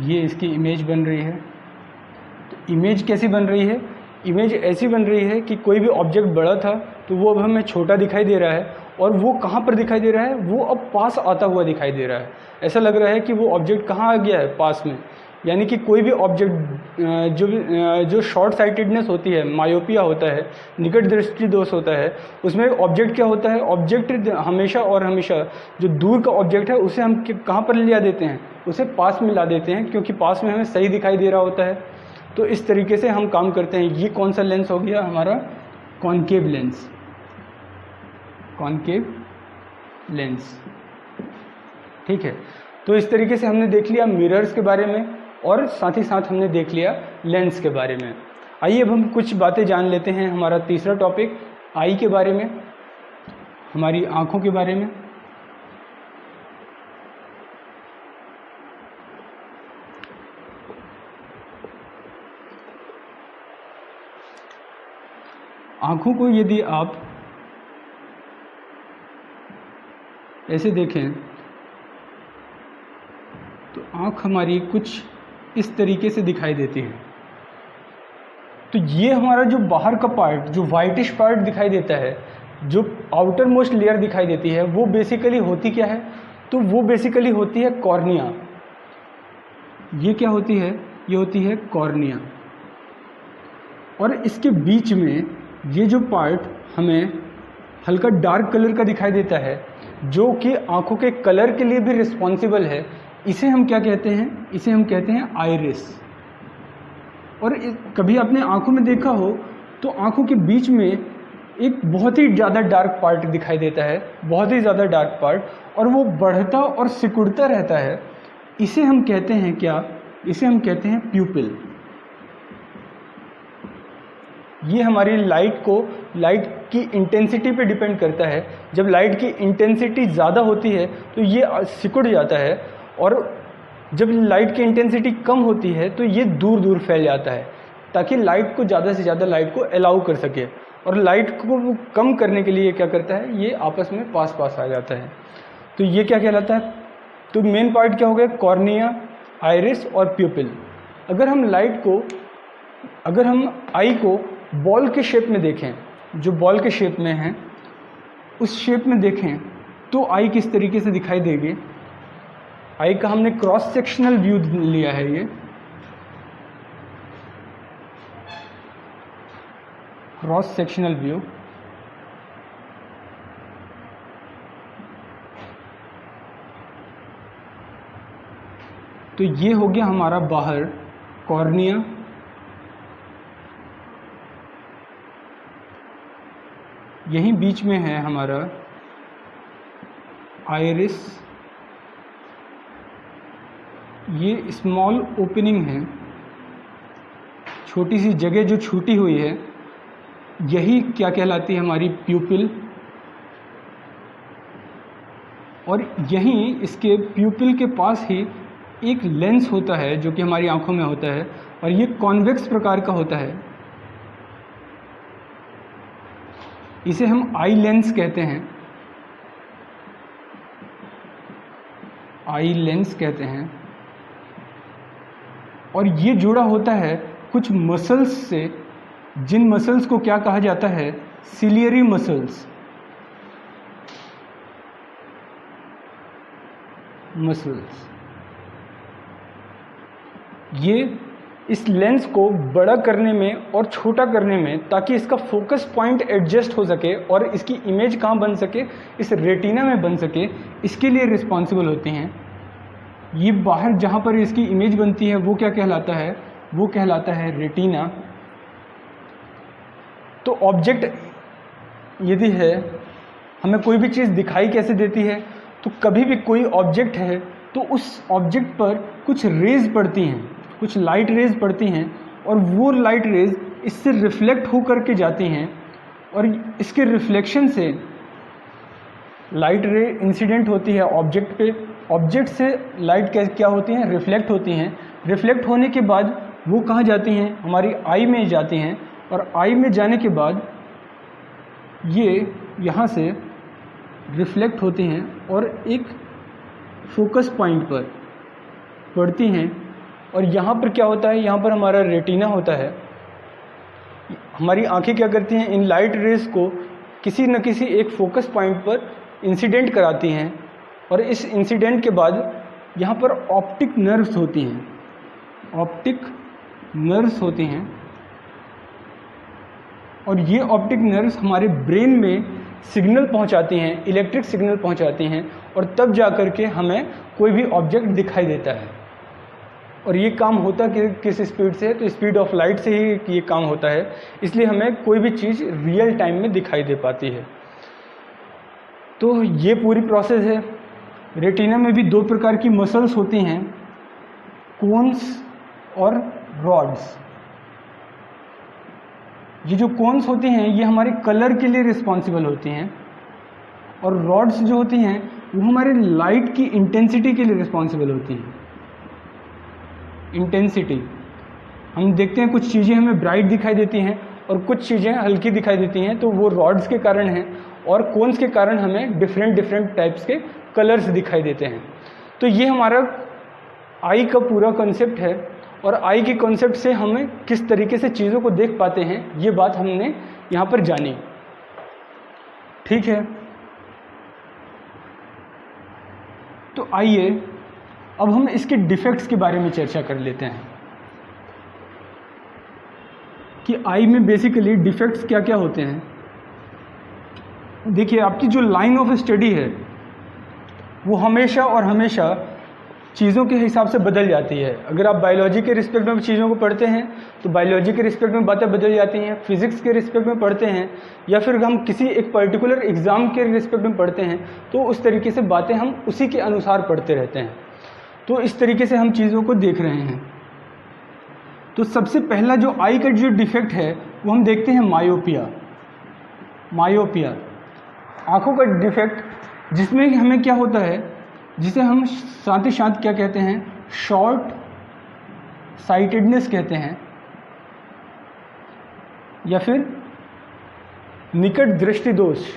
S1: ये इसकी इमेज बन रही है। तो इमेज कैसी बन रही है, इमेज ऐसी बन रही है कि कोई भी ऑब्जेक्ट बड़ा था तो वो अब हमें छोटा दिखाई दे रहा है, और वो कहाँ पर दिखाई दे रहा है, वो अब पास आता हुआ दिखाई दे रहा है। ऐसा लग रहा है कि वो ऑब्जेक्ट कहाँ आ गया है, पास में। यानी कि कोई भी ऑब्जेक्ट जो शॉर्ट साइटेडनेस होती है, मायोपिया होता है, निकट दृष्टि दोष होता है, उसमें ऑब्जेक्ट क्या होता है, ऑब्जेक्ट हमेशा और हमेशा जो दूर का ऑब्जेक्ट है उसे हम कहाँ पर ले देते हैं, उसे पास में ला देते हैं, क्योंकि पास में हमें सही दिखाई दे रहा होता है। तो इस तरीके से हम काम करते हैं। ये कौन सा लेंस हो गया हमारा, कॉनकेव लेंस, कॉनकेव लेंस, ठीक है। तो इस तरीके से हमने देख लिया मिरर्स के बारे में और साथ ही साथ हमने देख लिया लेंस के बारे में। आइए अब हम कुछ बातें जान लेते हैं। हमारा तीसरा टॉपिक आई के बारे में, हमारी आँखों के बारे में। आँखों को यदि आप ऐसे देखें तो आँख हमारी कुछ इस तरीके से दिखाई देती है। तो ये हमारा जो बाहर का पार्ट, जो वाइटिश पार्ट दिखाई देता है, जो आउटर मोस्ट लेयर दिखाई देती है, वो बेसिकली होती क्या है? तो वो बेसिकली होती है कॉर्निया। ये क्या होती है? ये होती है कॉर्निया। और इसके बीच में ये जो पार्ट हमें हल्का डार्क कलर का दिखाई देता है, जो कि आंखों के कलर के लिए भी रिस्पॉन्सिबल है, इसे हम क्या कहते हैं? इसे हम कहते हैं आइरिस। और कभी आपने आंखों में देखा हो तो आंखों के बीच में एक बहुत ही ज़्यादा डार्क पार्ट दिखाई देता है, बहुत ही ज़्यादा डार्क पार्ट, और वो बढ़ता और सिकुड़ता रहता है। इसे हम कहते हैं क्या? इसे हम कहते हैं प्यूपिल। ये हमारी लाइट की इंटेंसिटी पे डिपेंड करता है। जब लाइट की इंटेंसिटी ज़्यादा होती है तो ये सिकुड़ जाता है, और जब लाइट की इंटेंसिटी कम होती है तो ये दूर दूर फैल जाता है, ताकि लाइट को ज़्यादा से ज़्यादा लाइट को अलाउ कर सके। और लाइट को कम करने के लिए क्या करता है? ये आपस में पास आ जाता है। तो ये क्या कहलाता है? तो मेन पार्ट क्या हो गया? कॉर्निया, आइरिस और प्यूपिल। अगर हम आई को बॉल के शेप में देखें, जो बॉल के शेप में है, उस शेप में देखें तो आई किस तरीके से दिखाई देगी? आई का हमने क्रॉस सेक्शनल व्यू लिया है। ये क्रॉस सेक्शनल व्यू। तो ये हो गया हमारा बाहर कॉर्निया, यहीं बीच में है हमारा आइरिस। ये स्मॉल ओपनिंग है, छोटी सी जगह जो छूटी हुई है, यही क्या कहलाती है? हमारी प्यूपिल। और यहीं इसके प्यूपिल के पास ही एक लेंस होता है, जो कि हमारी आंखों में होता है, और ये कॉन्वेक्स प्रकार का होता है। इसे हम आई लेंस कहते हैं, आई लेंस कहते हैं। और ये जुड़ा होता है कुछ मसल्स से, जिन मसल्स को क्या कहा जाता है? Ciliary muscles. ये इस लेंस को बड़ा करने में और छोटा करने में, ताकि इसका फोकस पॉइंट एडजस्ट हो सके और इसकी इमेज कहाँ बन सके? इस रेटिना में बन सके, इसके लिए रिस्पॉन्सिबल होती हैं। ये बाहर जहाँ पर इसकी इमेज बनती है वो क्या कहलाता है? वो कहलाता है रेटिना। तो ऑब्जेक्ट यदि है, हमें कोई भी चीज़ दिखाई कैसे देती है? तो कभी भी कोई ऑब्जेक्ट है तो उस ऑब्जेक्ट पर कुछ रेज पड़ती हैं, कुछ लाइट रेज पड़ती हैं, और वो लाइट रेज इससे रिफ्लेक्ट होकर के जाती हैं, और इसके रिफ्लेक्शन से लाइट रे इंसिडेंट होती है ऑब्जेक्ट पे। ऑब्जेक्ट से लाइट क्या होती हैं? रिफ्लेक्ट होती हैं। रिफ्लेक्ट होने के बाद वो कहाँ जाती हैं? हमारी आई में जाती हैं, और आई में जाने के बाद ये यहाँ से रिफ्लेक्ट होती हैं और एक फोकस पॉइंट पर पड़ती हैं। और यहाँ पर क्या होता है? यहाँ पर हमारा रेटिना होता है। हमारी आंखें क्या करती हैं? इन लाइट रेज को किसी न किसी एक फोकस पॉइंट पर इंसिडेंट कराती हैं, और इस इंसिडेंट के बाद यहाँ पर ऑप्टिक नर्व्स होती हैं, ऑप्टिक नर्व्स होती हैं। और ये ऑप्टिक नर्व्स हमारे ब्रेन में सिग्नल पहुँचाती हैं, इलेक्ट्रिक सिग्नल पहुँचाती हैं, और तब जा कर के हमें कोई भी ऑब्जेक्ट दिखाई देता है। और ये काम होता किस स्पीड से है? तो स्पीड ऑफ लाइट से ही ये काम होता है, इसलिए हमें कोई भी चीज़ रियल टाइम में दिखाई दे पाती है। तो ये पूरी प्रोसेस है। रेटिना में भी दो प्रकार की मसल्स होती हैं, कोन्स और रॉड्स। ये जो कोन्स होती हैं ये हमारे कलर के लिए रिस्पॉन्सिबल होती हैं, और रॉड्स जो होती हैं वो हमारे लाइट की इंटेंसिटी के लिए रिस्पॉन्सिबल होती हैं। इंटेंसिटी, हम देखते हैं कुछ चीज़ें हमें ब्राइट दिखाई देती हैं और कुछ चीज़ें हल्की दिखाई देती हैं, तो वो रॉड्स के कारण हैं, और कोन्स के कारण हमें डिफरेंट टाइप्स के कलर्स दिखाई देते हैं। तो ये हमारा आई का पूरा कॉन्सेप्ट है। और आई के कॉन्सेप्ट से हमें किस तरीके से चीज़ों को देख पाते हैं, ये बात हमने यहाँ पर जानी। ठीक है, तो आइए अब हम इसके डिफेक्ट्स के बारे में चर्चा कर लेते हैं कि आई में बेसिकली डिफेक्ट्स क्या क्या होते हैं। देखिए, आपकी जो लाइन ऑफ स्टडी है वो हमेशा और हमेशा चीज़ों के हिसाब से बदल जाती है। अगर आप बायोलॉजी के रिस्पेक्ट में चीज़ों को पढ़ते हैं तो बायोलॉजी के रिस्पेक्ट में बातें बदल जाती हैं, फिजिक्स के रिस्पेक्ट में पढ़ते हैं या फिर हम किसी एक पर्टिकुलर एग्ज़ाम के रिस्पेक्ट में पढ़ते हैं तो उस तरीके से बातें हम उसी के अनुसार पढ़ते रहते हैं। तो इस तरीके से हम चीज़ों को देख रहे हैं। तो सबसे पहला जो आई का जो डिफेक्ट है वो हम देखते हैं मायोपिया। मायोपिया आँखों का डिफेक्ट, जिसमें हमें क्या होता है, जिसे हम साथ ही साथ क्या कहते हैं, शॉर्ट साइटेडनेस कहते हैं या फिर निकट दृष्टि दोष,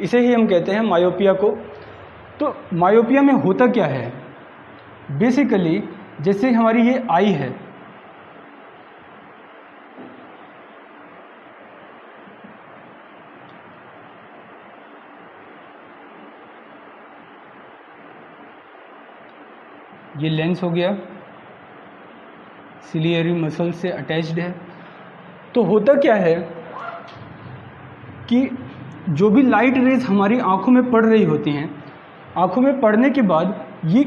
S1: इसे ही हम कहते हैं मायोपिया को। तो मायोपिया में होता क्या है, बेसिकली जैसे हमारी ये आई है, ये लेंस हो गया, सिलियरी मसल से अटैच्ड है। तो होता क्या है कि जो भी लाइट रेज हमारी आंखों में पड़ रही होती हैं, आंखों में पड़ने के बाद ये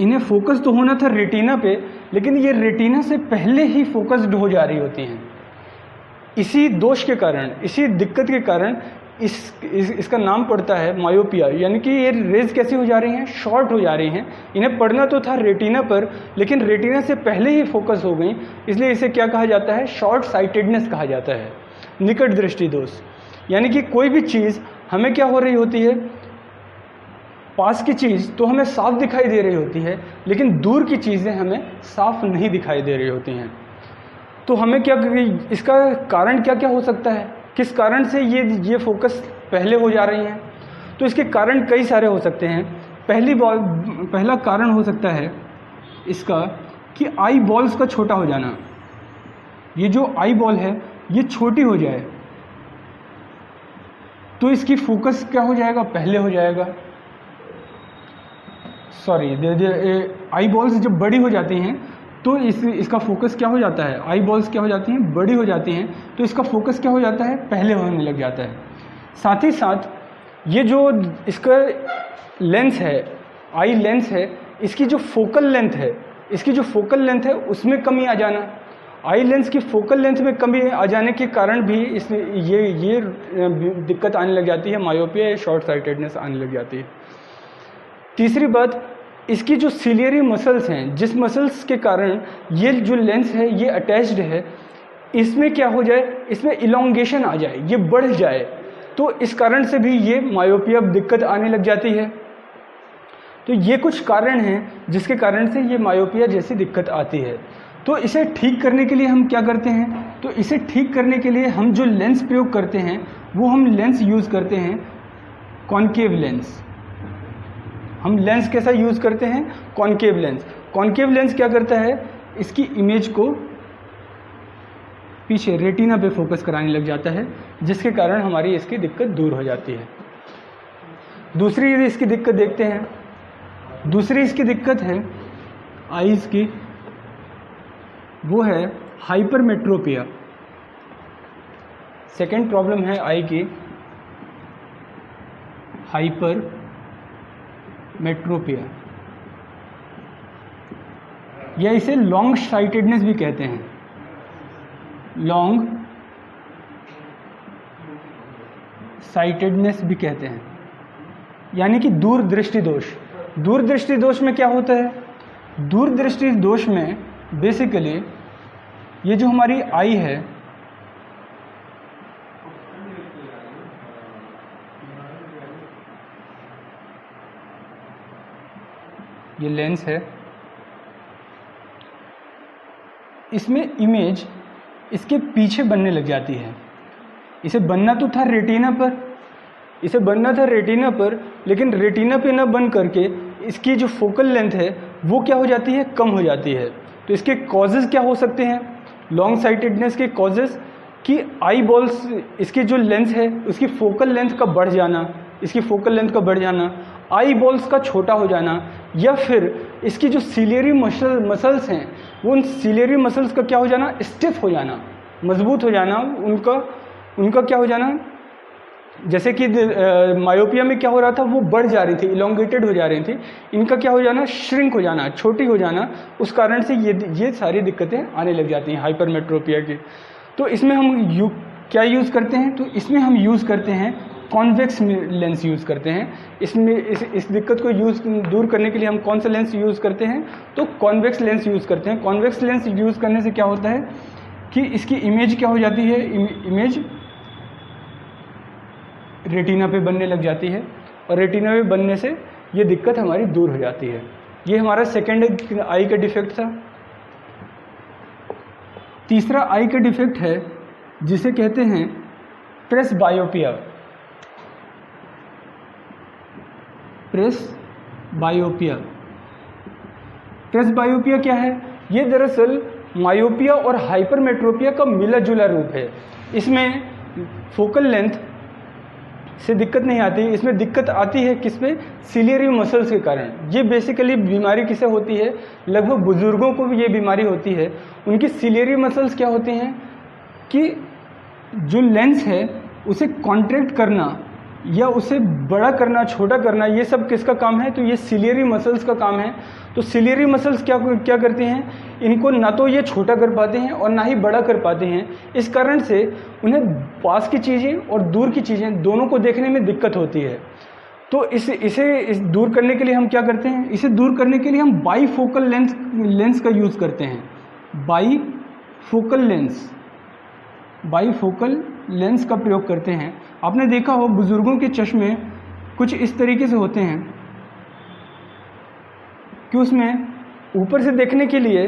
S1: इन्हें फोकस तो होना था रेटिना पे, लेकिन ये रेटिना से पहले ही फोकस्ड हो जा रही होती हैं। इसी दोष के कारण, इसी दिक्कत के कारण इसका नाम पड़ता है मायोपिया। यानी कि ये रेज कैसी हो जा रही हैं, शॉर्ट हो जा रही हैं। इन्हें पढ़ना तो था रेटिना पर, लेकिन रेटिना से पहले ही फोकस हो गई, इसलिए इसे क्या कहा जाता है, शॉर्ट साइटेडनेस कहा जाता है, निकट दृष्टि दोष। यानी कि कोई भी चीज़ हमें क्या हो रही होती है, पास की चीज़ तो हमें साफ दिखाई दे रही होती है, लेकिन दूर की चीज़ें हमें साफ नहीं दिखाई दे रही होती हैं। तो हमें क्या, इसका कारण क्या क्या हो सकता है, किस कारण से ये फोकस पहले हो जा रही हैं। तो इसके कारण कई सारे हो सकते हैं। पहला कारण हो सकता है इसका कि आई बॉल्स का छोटा हो जाना। ये जो आई बॉल है ये छोटी हो जाए तो इसकी फोकस क्या हो जाएगा, पहले हो जाएगा। सॉरी, आई बॉल्स जब बड़ी हो जाती हैं तो इसका फोकस क्या हो जाता है, आई बॉल्स क्या हो जाती हैं, बड़ी हो जाती हैं, तो इसका फोकस क्या हो जाता है, पहले होने लग जाता है। साथ ही साथ ये जो इसका लेंस है, आई लेंस है, इसकी जो फोकल लेंथ है उसमें कमी आ जाना। आई लेंस की फोकल लेंथ में कमी आ जाने के कारण भी ये दिक्कत आने लग जाती है, मायोपिया या शॉर्ट साइटेडनेस आने लग जाती है। तीसरी बात, इसकी जो सिलियरी मसल्स हैं, जिस मसल्स के कारण ये जो लेंस है ये अटैच्ड है, इसमें क्या हो जाए, इसमें इलोंगेशन आ जाए, ये बढ़ जाए, तो इस कारण से भी ये मायोपिया दिक्कत आने लग जाती है। तो ये कुछ कारण हैं जिसके कारण से ये मायोपिया जैसी दिक्कत आती है। तो इसे ठीक करने के लिए हम क्या करते हैं, तो इसे ठीक करने के लिए हम जो लेंस प्रयोग करते हैं वो हम लेंस यूज़ करते हैं कॉनकेव लेंस। हम लेंस कैसा यूज़ करते हैं, कॉनकेव लेंस। कॉनकेव लेंस क्या करता है, इसकी इमेज को पीछे रेटिना पे फोकस कराने लग जाता है, जिसके कारण हमारी इसकी दिक्कत दूर हो जाती है। दूसरी इसकी दिक्कत देखते हैं। दूसरी इसकी दिक्कत है आईज की, वो है हाइपरमेट्रोपिया। सेकेंड प्रॉब्लम है आई की हाइपरमेट्रोपिया, या इसे लॉन्ग साइटेडनेस भी कहते हैं, लॉन्ग साइटेडनेस भी कहते हैं, यानी कि दूरदृष्टि दोष। दूरदृष्टि दोष में क्या होता है, दूरदृष्टि दोष में बेसिकली ये जो हमारी आई है, ये लेंस है, इसमें इमेज इसके पीछे बनने लग जाती है। इसे बनना तो था रेटिना पर, लेकिन रेटिना पे ना बन करके इसकी जो फोकल लेंथ है वो क्या हो जाती है, कम हो जाती है। तो इसके कॉजेज़ क्या हो सकते हैं? लॉन्ग साइटेडनेस के कॉजेज़ कि आई बॉल्स, इसके जो लेंस है उसकी फोकल लेंथ का बढ़ जाना, इसकी फोकल लेंथ का बढ़ जाना, आई बॉल्स का छोटा हो जाना, या फिर इसकी जो सिलियरी मसल्स हैं वो उन सिलियरी मसल्स का क्या हो जाना? स्टिफ हो जाना, मजबूत हो जाना, उनका क्या हो जाना? जैसे कि मायोपिया में क्या हो रहा था, वो बढ़ जा रही थी, इलोंगेटेड हो जा रही थी, इनका क्या हो जाना? श्रिंक हो जाना, छोटी हो जाना। उस कारण से ये सारी दिक्कतें आने लग जाती हैं हाइपरमेट्रोपिया की। तो इसमें हम क्या यूज़ करते हैं? तो इसमें हम यूज़ करते हैं कॉन्वेक्स लेंस यूज़ करते हैं। इसमें इस दिक्कत को दूर करने के लिए हम कौन सा लेंस यूज़ करते हैं? तो कॉन्वेक्स लेंस यूज़ करते हैं। कॉन्वेक्स लेंस यूज़ करने से क्या होता है कि इसकी इमेज क्या हो जाती है? इमेज रेटिना पे बनने लग जाती है, और रेटिना पे बनने से ये दिक्कत हमारी दूर हो जाती है। ये हमारा सेकेंड आई का डिफेक्ट था। तीसरा आई का डिफेक्ट है जिसे कहते हैं प्रेसबायोपिया। प्रेसबायोपिया क्या है? ये दरअसल मायोपिया और हाइपरमेट्रोपिया का मिला जुला रूप है। इसमें फोकल लेंथ से दिक्कत नहीं आती, इसमें दिक्कत आती है किसमें? सिलियरी मसल्स के कारण। ये बेसिकली बीमारी किसे होती है? लगभग बुजुर्गों को भी ये बीमारी होती है। उनकी सिलियरी मसल्स क्या होती हैं कि जो लेंस है उसे कॉन्ट्रैक्ट करना या उसे बड़ा करना, छोटा करना, ये सब किसका काम है? तो ये सिलियरी मसल्स का काम है। तो सिलियरी मसल्स क्या करती हैं? इनको ना तो ये छोटा कर पाते हैं और ना ही बड़ा कर पाते हैं। इस कारण से उन्हें पास की चीज़ें और दूर की चीज़ें दोनों को देखने में दिक्कत होती है। तो इसे दूर करने के लिए हम क्या करते हैं? इसे दूर करने के लिए हम बाईफोकल लेंस का यूज़ करते हैं। बाईफोकल लेंस का प्रयोग करते हैं। आपने देखा हो बुजुर्गों के चश्मे कुछ इस तरीके से होते हैं कि उसमें ऊपर से देखने के लिए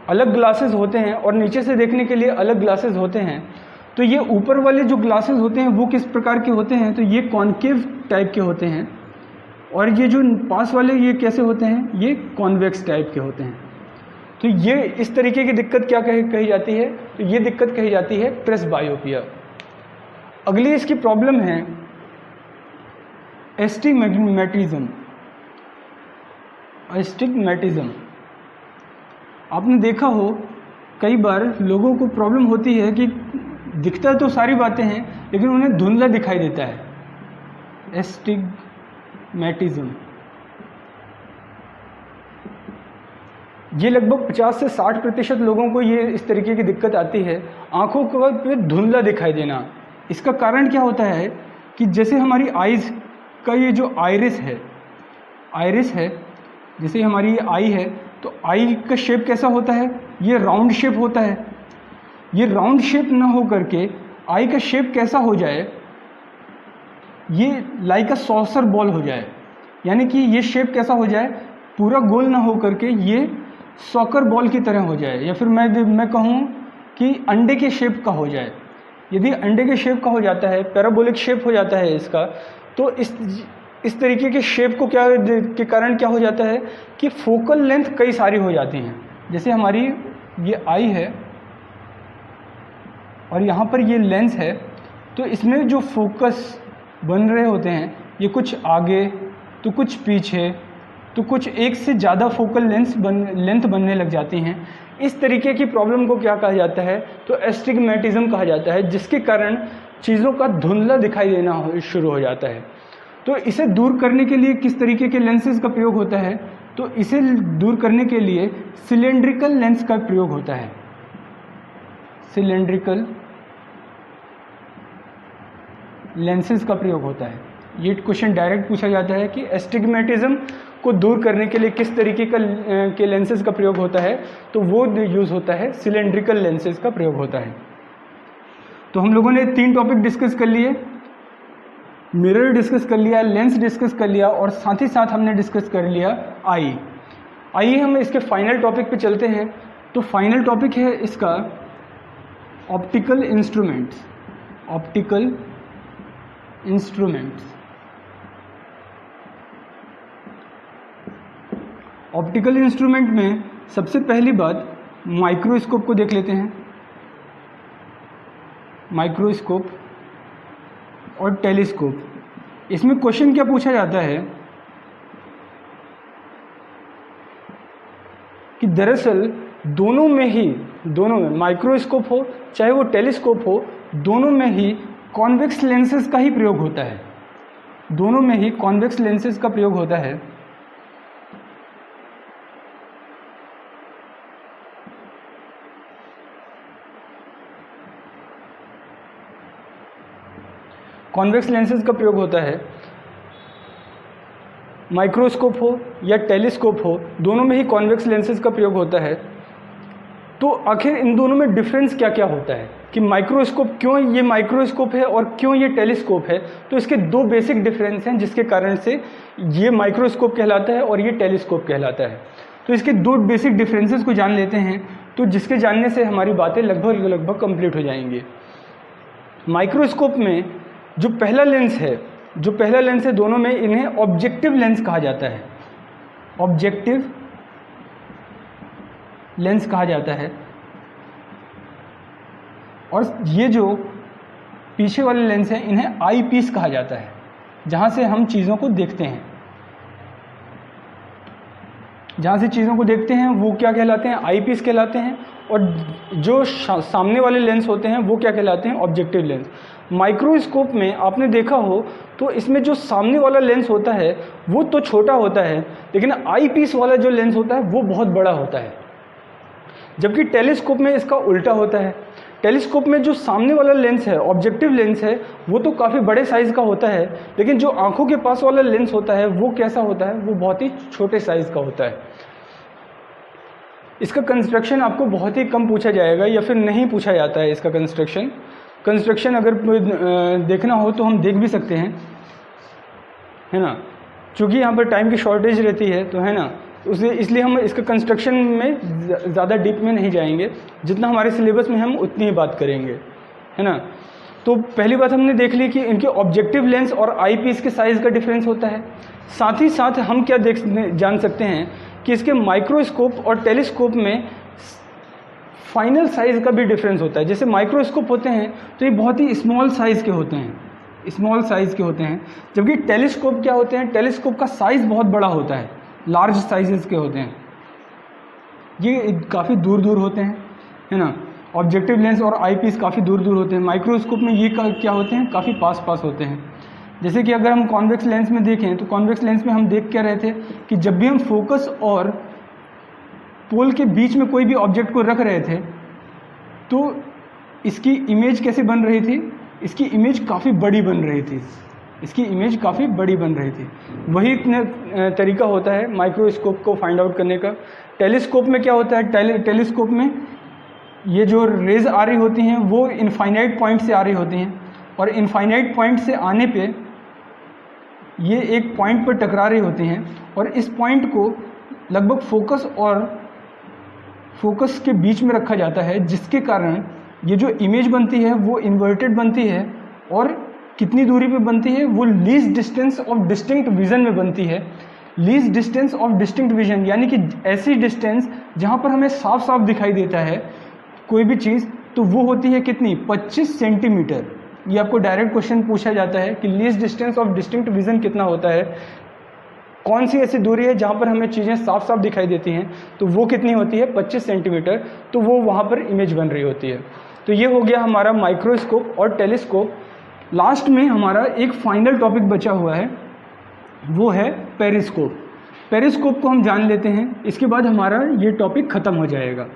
S1: अलग ग्लासेस होते हैं और नीचे से देखने के लिए अलग ग्लासेस होते हैं। तो ये ऊपर वाले जो ग्लासेस होते हैं वो किस प्रकार के होते हैं? तो ये कॉन्केव टाइप के होते हैं, और ये जो पास वाले ये कैसे होते हैं? ये कॉन्वेक्स टाइप के होते हैं। तो ये इस तरीके की दिक्कत क्या कही जाती है? तो ये दिक्कत कही जाती है प्रेसबायोपिया। अगली इसकी प्रॉब्लम है एस्टिग्मेटिज्म। आपने देखा हो कई बार लोगों को प्रॉब्लम होती है कि दिखता तो सारी बातें हैं लेकिन उन्हें धुंधला दिखाई देता है। एस्टिग्मेटिज्म ये लगभग 50 से 60% लोगों को ये इस तरीके की दिक्कत आती है, आंखों को पे धुंधला दिखाई देना। इसका कारण क्या होता है कि जैसे हमारी आइज़ का ये जो आइरिस है, जैसे हमारी ये आई है, तो आई का शेप कैसा होता है? ये राउंड शेप होता है। ये राउंड शेप ना हो करके आई का शेप कैसा हो जाए? ये लाइक अ सॉसर बॉल हो जाए, यानी कि ये शेप कैसा हो जाए? पूरा गोल ना हो करके ये सॉकर बॉल की तरह हो जाए, या फिर मैं कहूँ कि अंडे के शेप का हो जाए। यदि अंडे के शेप का हो जाता है, पैराबोलिक शेप हो जाता है इसका, तो इस तरीके के शेप को के कारण क्या हो जाता है कि फोकल लेंथ कई सारी हो जाती हैं। जैसे हमारी ये आई है और यहाँ पर ये लेंस है, तो इसमें जो फोकस बन रहे होते हैं ये कुछ आगे तो कुछ पीछे तो कुछ एक से ज़्यादा फोकल लेंथ बनने लग जाती हैं। इस तरीके की प्रॉब्लम को क्या कहा जाता है? तो एस्टिग्मेटिज्म कहा जाता है, जिसके कारण चीज़ों का धुंधला दिखाई देना शुरू हो जाता है। तो इसे दूर करने के लिए किस तरीके के लेंसेज का प्रयोग होता है? तो इसे दूर करने के लिए सिलेंड्रिकल लेंस का प्रयोग होता है। सिलेंड्रिकल लेंसेज का प्रयोग होता है। ये क्वेश्चन डायरेक्ट पूछा जाता है कि एस्टिग्मेटिज्म को दूर करने के लिए किस तरीके के लेंसेज का प्रयोग होता है? तो वो यूज़ होता है सिलेंड्रिकल लेंसेज का प्रयोग होता है। तो हम लोगों ने 3 टॉपिक डिस्कस कर लिए, मिरर डिस्कस कर लिया, लेंस डिस्कस कर लिया, और साथ ही साथ हमने डिस्कस कर लिया आई। आइए हम इसके फाइनल टॉपिक पे चलते हैं। तो फाइनल टॉपिक है इसका optical instruments. Optical instruments optical instrument में सबसे पहली बात माइक्रोस्कोप को देख लेते हैं। माइक्रोस्कोप और टेलीस्कोप, इसमें क्वेश्चन क्या पूछा जाता है कि दरअसल दोनों में माइक्रोस्कोप हो चाहे वो टेलीस्कोप हो, दोनों में ही कॉन्वेक्स लेंसेज का ही प्रयोग होता है। दोनों में ही कॉन्वेक्स लेंसेज का प्रयोग होता है। कॉन्वेक्स लेंसेज का प्रयोग होता है। माइक्रोस्कोप हो या टेलीस्कोप हो, दोनों में ही कॉन्वेक्स लेंसेज का प्रयोग होता है। तो आखिर इन दोनों में डिफरेंस क्या क्या होता है कि माइक्रोस्कोप क्यों ये माइक्रोस्कोप है और क्यों ये टेलीस्कोप है। तो इसके दो बेसिक डिफरेंस हैं जिसके कारण से ये माइक्रोस्कोप कहलाता है और ये टेलीस्कोप कहलाता है। तो इसके दो बेसिक डिफरेंसेस को जान लेते हैं, तो जिसके जानने से हमारी बातें लगभग कंप्लीट हो जाएंगी। माइक्रोस्कोप में जो पहला लेंस है दोनों में, इन्हें ऑब्जेक्टिव लेंस कहा जाता है। ऑब्जेक्टिव लेंस कहा जाता है। और ये जो पीछे वाले लेंस हैं इन्हें आई पीस कहा जाता है, जहाँ से हम चीज़ों को देखते हैं। जहाँ से चीज़ों को देखते हैं वो क्या कहलाते हैं, आई पीस कहलाते हैं। और जो सामने वाले लेंस होते हैं वो क्या कहलाते हैं, ऑब्जेक्टिव लेंस। माइक्रोस्कोप में आपने देखा हो तो इसमें जो सामने वाला लेंस होता है वो तो छोटा होता है, लेकिन आई पीस वाला जो लेंस होता है वो बहुत बड़ा होता है। जबकि टेलीस्कोप में इसका उल्टा होता है। टेलीस्कोप में जो सामने वाला लेंस है, ऑब्जेक्टिव लेंस है, वो तो काफ़ी बड़े साइज़ का होता है, लेकिन जो आंखों के पास वाला लेंस होता है वो कैसा होता है, वो बहुत ही छोटे साइज़ का होता है। इसका कंस्ट्रक्शन आपको बहुत ही कम पूछा जाएगा या फिर नहीं पूछा जाता है। इसका कंस्ट्रक्शन अगर देखना हो तो हम देख भी सकते हैं, है ना, क्योंकि यहाँ पर टाइम की शॉर्टेज रहती है, तो है ना, इसलिए हम इसका कंस्ट्रक्शन में ज़्यादा डीप में नहीं जाएंगे। जितना हमारे सिलेबस में हम उतनी ही बात करेंगे, है ना। तो पहली बात हमने देख ली कि इनके ऑब्जेक्टिव लेंस और आई पीस के साइज़ का डिफरेंस होता है। साथ ही साथ हम क्या जान सकते हैं कि इसके माइक्रोस्कोप और टेलीस्कोप में फाइनल साइज़ का भी डिफरेंस होता है। जैसे माइक्रोस्कोप होते हैं तो ये बहुत ही स्मॉल साइज़ के होते हैं, जबकि टेलीस्कोप क्या होते हैं, टेलीस्कोप का साइज़ बहुत बड़ा होता है, लार्ज साइजेस के होते हैं। ये काफ़ी दूर दूर होते हैं, है ना। ऑब्जेक्टिव लेंस और आई पीस काफ़ी दूर दूर होते हैं। माइक्रोस्कोप में ये क्या होते हैं, काफ़ी पास पास होते हैं। जैसे कि अगर हम कॉन्वेक्स लेंस में देखें तो कॉन्वेक्स लेंस में हम देख क्या रहे थे कि जब भी हम फोकस और पोल के बीच में कोई भी ऑब्जेक्ट को रख रहे थे तो इसकी इमेज कैसे बन रही थी, इसकी इमेज काफ़ी बड़ी बन रही थी। वही तरीका होता है माइक्रोस्कोप को फाइंड आउट करने का। टेलीस्कोप में क्या होता है, टेलीस्कोप में ये जो रेज आ रही होती हैं वो इनफाइनाइट पॉइंट से आ रही होती हैं, और इनफाइनाइट पॉइंट से आने पे ये एक पॉइंट पर टकरा रही होती हैं, और इस पॉइंट को लगभग फोकस के बीच में रखा जाता है, जिसके कारण ये जो इमेज बनती है वो इन्वर्टेड बनती है। और कितनी दूरी पे बनती है, वो least distance of distinct vision में बनती है। Least distance of distinct vision यानी कि ऐसी डिस्टेंस जहाँ पर हमें साफ साफ दिखाई देता है कोई भी चीज़, तो वो होती है कितनी, 25 सेंटीमीटर। ये आपको डायरेक्ट क्वेश्चन पूछा जाता है कि least distance of distinct vision कितना होता है, कौन सी ऐसी दूरी है जहाँ पर हमें चीज़ें साफ साफ दिखाई देती हैं, तो वो कितनी होती है, 25 सेंटीमीटर। तो वो वहाँ पर इमेज बन रही होती है। तो ये हो गया हमारा माइक्रोस्कोप और टेलीस्कोप। लास्ट में हमारा एक फाइनल टॉपिक बचा हुआ है, वो है पेरिस्कोप। पेरिस्कोप को हम जान लेते हैं, इसके बाद हमारा ये टॉपिक ख़त्म हो जाएगा।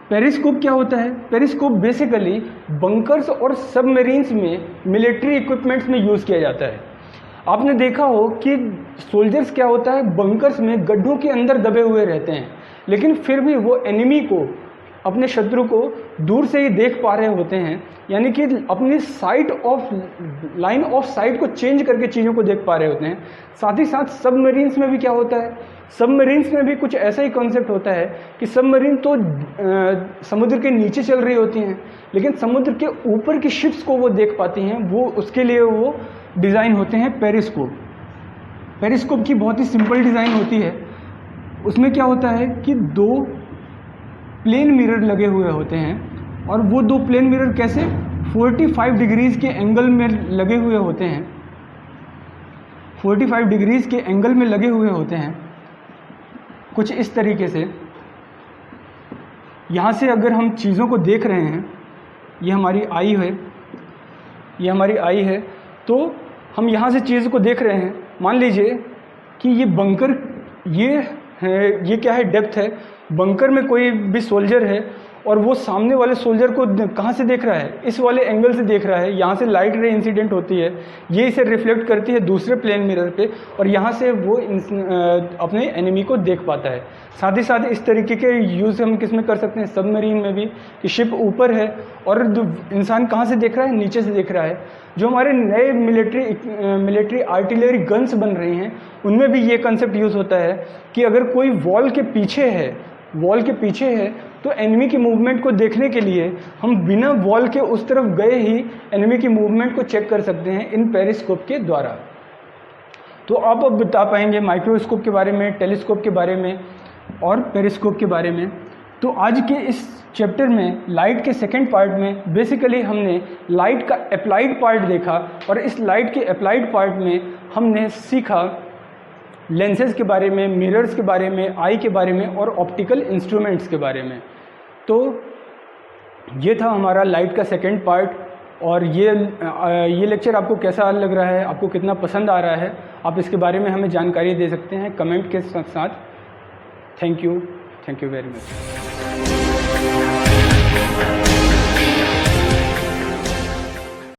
S1: पेरिस्कोप क्या होता है, पेरिस्कोप बेसिकली बंकर्स और सबमरीन्स में मिलिट्री इक्विपमेंट्स में यूज़ किया जाता है। आपने देखा हो कि सोल्जर्स क्या होता है, बंकर्स में गड्ढों के अंदर दबे हुए रहते हैं, लेकिन फिर भी वो एनिमी को, अपने शत्रु को दूर से ही देख पा रहे होते हैं, यानी कि अपनी लाइन ऑफ साइट को चेंज करके चीज़ों को देख पा रहे होते हैं। साथ ही साथ सबमरीन्स में भी क्या होता है, सबमरीन्स में भी कुछ ऐसा ही कॉन्सेप्ट होता है कि सबमरीन तो समुद्र के नीचे चल रही होती हैं, लेकिन समुद्र के ऊपर की शिप्स को वो देख पाती हैं। वो उसके लिए वो डिज़ाइन होते हैं पेरिस्कोप। पेरिस्कोप की बहुत ही सिंपल डिज़ाइन होती है। उसमें क्या होता है कि दो प्लेन मिरर लगे हुए होते हैं, और वो 2 प्लेन मिरर कैसे 45 डिग्रीज़ के एंगल में लगे हुए होते हैं, 45 डिग्रीज़ के एंगल में लगे हुए होते हैं, कुछ इस तरीके से। यहाँ से अगर हम चीज़ों को देख रहे हैं, ये हमारी आई है, ये हमारी आई है, तो हम यहाँ से चीज़ को देख रहे हैं। मान लीजिए कि ये बंकर, ये है, ये क्या है, डेप्थ है। बंकर में कोई भी सोल्जर है और वो सामने वाले सोल्जर को कहाँ से देख रहा है, इस वाले एंगल से देख रहा है। यहाँ से लाइट रे इंसिडेंट होती है, ये इसे रिफ्लेक्ट करती है दूसरे प्लेन मिरर पे, और यहाँ से वो अपने एनिमी को देख पाता है। साथ ही साथ इस तरीके के यूज़ हम किस में कर सकते हैं, सबमरीन में भी, कि शिप ऊपर है और इंसान कहाँ से देख रहा है, नीचे से देख रहा है। जो हमारे नए मिलिट्री आर्टिलरी गन्स बन रही हैं, उनमें भी ये कंसेप्ट यूज़ होता है कि अगर कोई वॉल के पीछे है तो एनिमी की मूवमेंट को देखने के लिए हम बिना वॉल के उस तरफ गए ही एनिमी की मूवमेंट को चेक कर सकते हैं इन पेरिस्कोप के द्वारा। तो आप अब बता पाएंगे माइक्रोस्कोप के बारे में, टेलीस्कोप के बारे में और पेरिस्कोप के बारे में। तो आज के इस चैप्टर में लाइट के सेकंड पार्ट में बेसिकली हमने लाइट का अप्लाइड पार्ट देखा, और इस लाइट के अप्लाइड पार्ट में हमने सीखा लेंसेज के बारे में, मिरर्स के बारे में, आई के बारे में और ऑप्टिकल इंस्ट्रूमेंट्स के बारे में। तो ये था हमारा लाइट का सेकंड पार्ट। और ये लेक्चर आपको कैसा लग रहा है, आपको कितना पसंद आ रहा है, आप इसके बारे में हमें जानकारी दे सकते हैं कमेंट के साथ। Thank you very much.